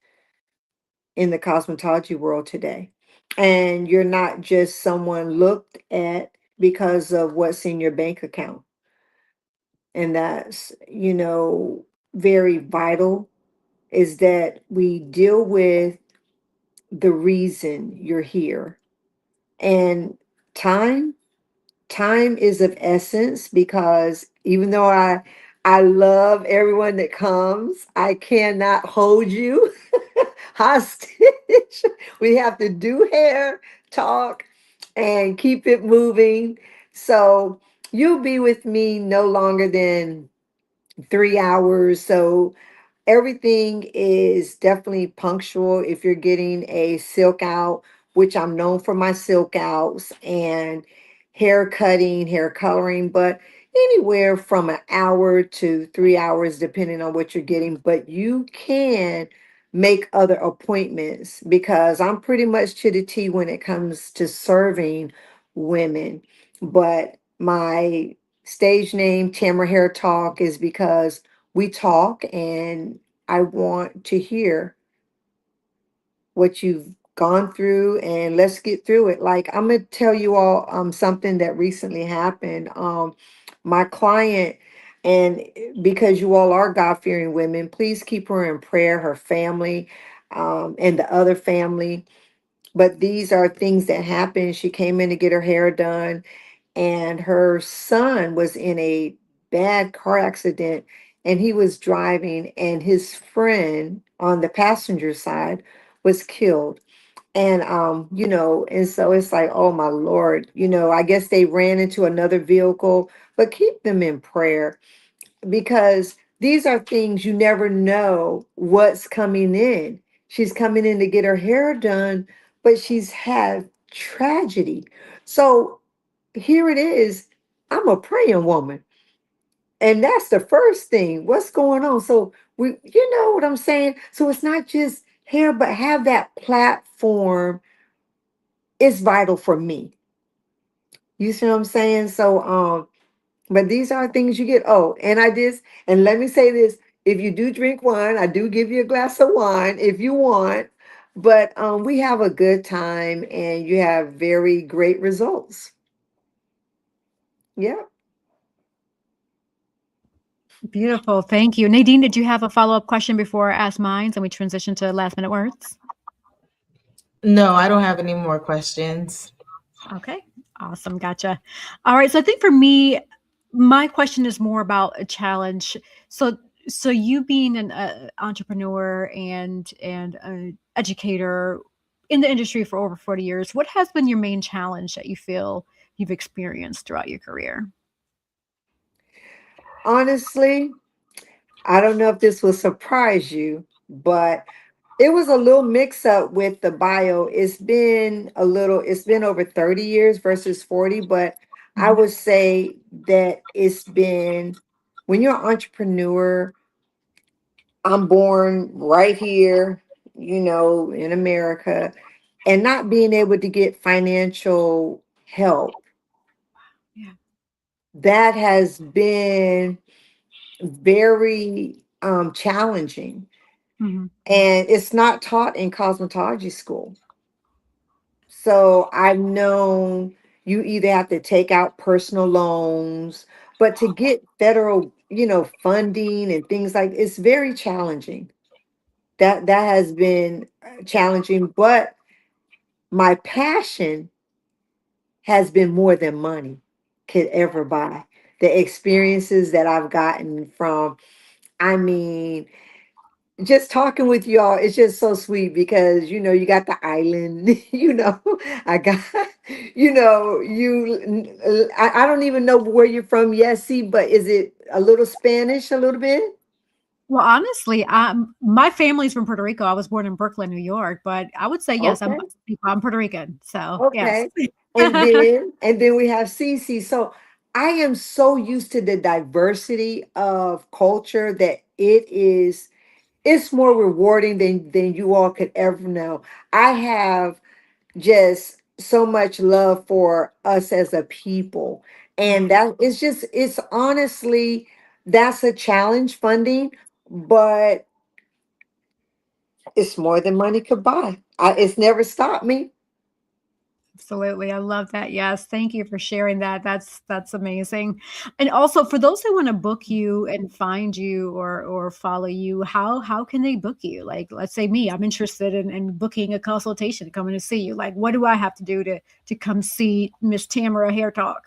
in the cosmetology world today. And you're not just someone looked at because of what's in your bank account. And that's, very vital, is that we deal with the reason you're here. And time, time is of essence, because even though I love everyone that comes, I cannot hold you hostage. We have to do hair, talk, and keep it moving. So you'll be with me no longer than 3 hours. So everything is definitely punctual. If you're getting a silk out, which I'm known for my silk outs, and hair cutting, hair coloring, but anywhere from an hour to 3 hours, depending on what you're getting. But you can make other appointments because I'm pretty much to the T when it comes to serving women. But my stage name, Tamra Hair Talk, is because we talk and I want to hear what you've gone through and let's get through it. Like I'm gonna tell you all something that recently happened. My client, and because you all are God-fearing women, please keep her in prayer, her family, and the other family. But these are things that happened. She came in to get her hair done, and her son was in a bad car accident, and he was driving, and his friend on the passenger side was killed. And and so it's like, oh my Lord, I guess they ran into another vehicle, but keep them in prayer because these are things you never know what's coming in. She's coming in to get her hair done, but she's had tragedy. So here it is. I'm a praying woman. And that's the first thing. What's going on? So you know what I'm saying? So it's not just hair, but have that platform is vital for me. You see what I'm saying? So but these are things you get. Oh, and let me say this. If you do drink wine, I do give you a glass of wine if you want. But we have a good time and you have very great results. Yeah. Beautiful. Thank you. Nadine, did you have a follow-up question before I ask mine and we transition to last minute words? No, I don't have any more questions. Okay. Awesome. Gotcha. All right. So I think for me, my question is more about a challenge. So you being an entrepreneur and an educator in the industry for over 40 years, what has been your main challenge that you feel you've experienced throughout your career? Honestly, I don't know if this will surprise you, but it was a little mix up with the bio. It's been over 30 years versus 40, but I Mhm. would say that it's been when you're an entrepreneur, I'm born right here, in America, and not being able to get financial help. Yeah. That has been very challenging. Mhm. And it's not taught in cosmetology school. So I've known you either have to take out personal loans, but to get federal, funding and things like it's very challenging. That has been challenging, but my passion has been more than money could ever buy. The experiences that I've gotten from, I mean, just talking with y'all, it's just so sweet because you got the island, I got, I don't even know where you're from, yes, see, but is it a little Spanish, a little bit? Well, honestly, my family's from Puerto Rico. I was born in Brooklyn, New York, but I would say yes, Okay. I'm Puerto Rican. So yes. Okay. And then we have Cece. So I am so used to the diversity of culture that it's more rewarding than you all could ever know. I have just so much love for us as a people. And that it's honestly, that's a challenge funding, but it's more than money could buy. It's never stopped me. Absolutely. I love that. Yes. Thank you for sharing that. That's amazing. And also for those that want to book you and find you or follow you, how can they book you? Like let's say me, I'm interested in booking a consultation, coming to see you. Like what do I have to do to come see Miss Tamara Hair Talk?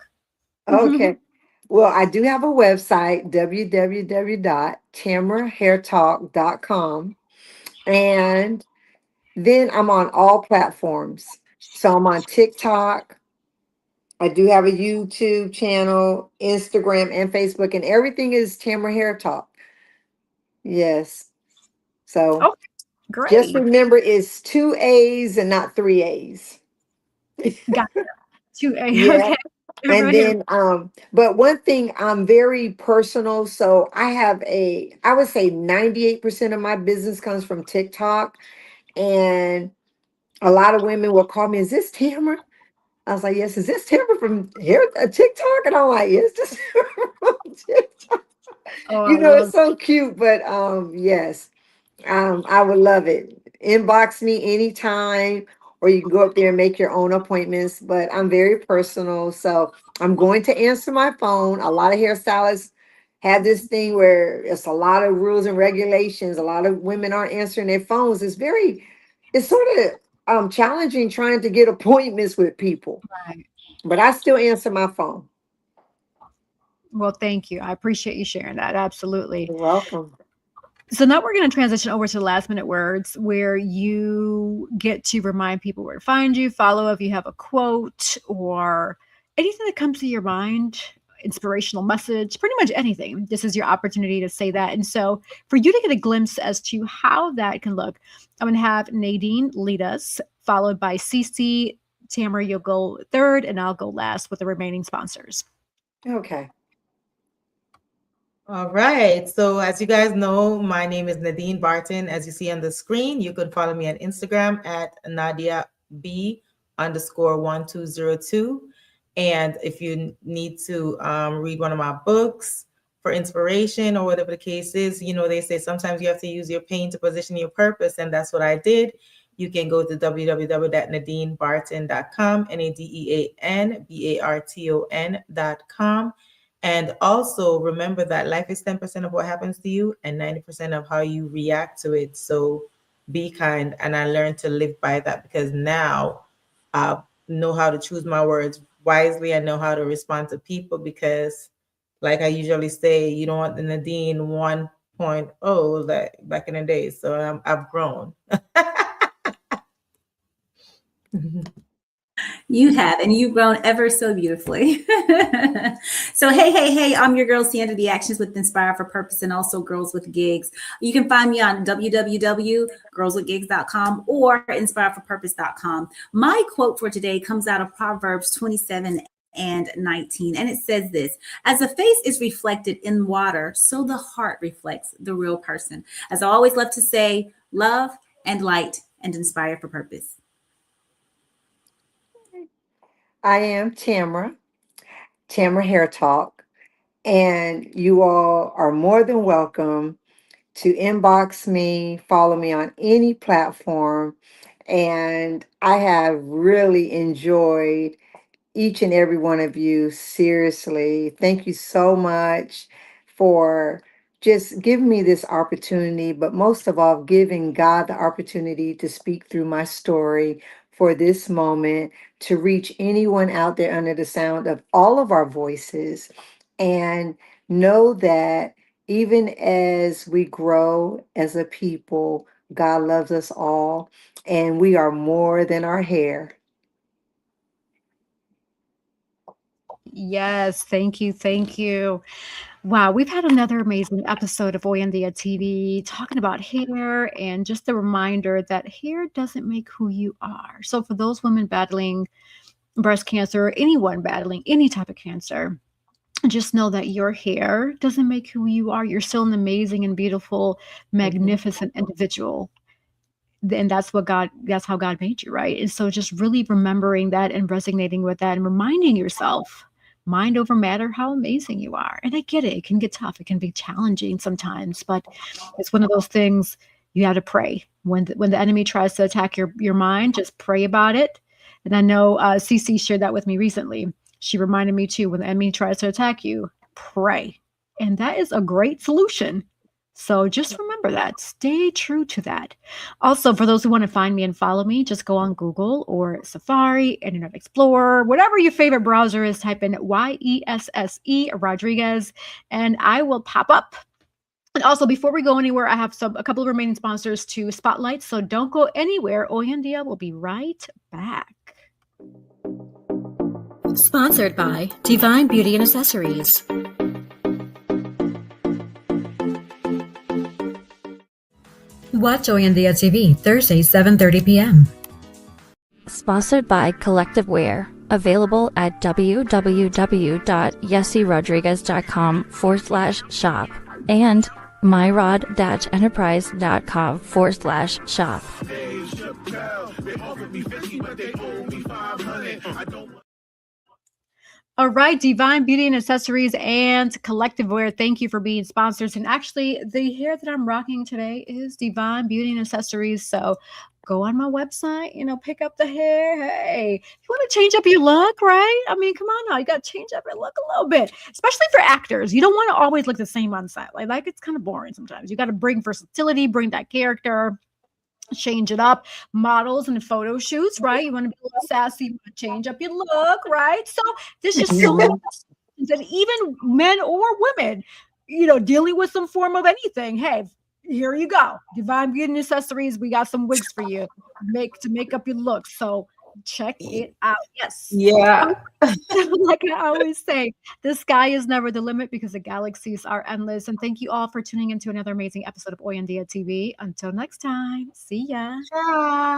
Okay. Well, I do have a website, www.tamarahairtalk.com. And then I'm on all platforms. So I'm on TikTok. I do have a YouTube channel, Instagram, and Facebook, and everything is Tamara Hair Talk. Yes. So Oh, great. just remember it's 2 A's and not 3 A's. Gotcha. 2A. Yeah. Okay. And then, but one thing, I'm very personal. So I would say 98% of my business comes from TikTok. And a lot of women will call me, is this Tamra? I was like, yes, is this Tamra from here, TikTok? And I'm like, yes, this Tamra from TikTok. Oh, You I know, love it's so cute, but yes, I would love it. Inbox me anytime, or you can go up there and make your own appointments. But I'm very personal, so I'm going to answer my phone. A lot of hairstylists have this thing where it's a lot of rules and regulations. A lot of women aren't answering their phones. It's sort of challenging trying to get appointments with people. Right. But I still answer my phone. Well, thank you. I appreciate you sharing that. Absolutely. You're welcome. So now we're going to transition over to the last minute words where you get to remind people where to find you, follow if you have a quote or anything that comes to your mind, inspirational message, pretty much anything. This is your opportunity to say that. And so for you to get a glimpse as to how that can look, I'm going to have Nadine lead us, followed by Cece. Tamra, you'll go third, and I'll go last with the remaining sponsors. Okay. All right. So as you guys know, my name is Nadine Barton. As you see on the screen, you can follow me on Instagram at NadiaB_1202. And if you need to read one of my books for inspiration or whatever the case is, you know, they say sometimes you have to use your pain to position your purpose. And that's what I did. You can go to www.nadinebarton.com, NADEANBARTON.com. And also remember that life is 10% of what happens to you and 90% of how you react to it. So be kind. And I learned to live by that because now I know how to choose my words wisely. I know how to respond to people because, like I usually say, you don't want the Nadine 1.0 like back in the day. So I've grown. You have, and you've grown ever so beautifully. So, hey, I'm your girl, Sandra, the Actions with Inspire for Purpose, and also Girls with Gigs. You can find me on www.girlswithgigs.com or inspireforpurpose.com. My quote for today comes out of Proverbs 27:19, and it says this: as the face is reflected in water, so the heart reflects the real person. As I always love to say, love and light and inspire for purpose. I am Tamra Hair Talk, and you all are more than welcome to inbox me, follow me on any platform. And I have really enjoyed each and every one of you. Seriously, thank you so much for just giving me this opportunity, but most of all, giving God the opportunity to speak through my story for this moment, to reach anyone out there under the sound of all of our voices. And know that even as we grow as a people, God loves us all, and we are more than our hair. Yes, thank you. Thank you. Wow, we've had another amazing episode of Hoy En Día TV talking about hair and just a reminder that hair doesn't make who you are. So for those women battling breast cancer, or anyone battling any type of cancer, just know that your hair doesn't make who you are. You're still an amazing and beautiful, magnificent individual. And that's how God made you, right? And so just really remembering that and resonating with that and reminding yourself, mind over matter, how amazing you are. And I get it. It can get tough. It can be challenging sometimes, but it's one of those things you have to pray. When the enemy tries to attack your mind, just pray about it. And I know Cece shared that with me recently. She reminded me too, when the enemy tries to attack you, pray. And that is a great solution. So just remember that. Stay true to that. Also, for those who want to find me and follow me, just go on Google or Safari, Internet Explorer, whatever your favorite browser is, type in YESSE Rodriguez, and I will pop up. And also, before we go anywhere, I have a couple of remaining sponsors to spotlight, so don't go anywhere. Hoy En Día will be right back. Sponsored by Divine Beauty and Accessories. Watch Hoy En Día TV, Thursdays, 7:30 p.m. Sponsored by Collective Wear. Available at www.yessirodriguez.com/shop and myrod-enterprise.com/shop. All right, Divine Beauty and Accessories and Collective Wear, thank you for being sponsors. And actually, the hair that I'm rocking today is Divine Beauty and Accessories. So go on my website, pick up the hair. Hey, you want to change up your look, right? I mean, come on now. You got to change up your look a little bit, especially for actors. You don't want to always look the same on set. Like it's kind of boring sometimes. You got to bring versatility, bring that character. Change it up. Models and photo shoots, right? You want to be a little sassy, you want to change up your look, right? So there's just so many questions that even men or women, dealing with some form of anything. Hey, here you go. Divine Beauty and Accessories. We got some wigs for you to make up your look. So check it out. Yes. Yeah. Like I always say, the sky is never the limit because the galaxies are endless. And thank you all for tuning into another amazing episode of Hoy En Día TV. Until next time, see ya. Ciao.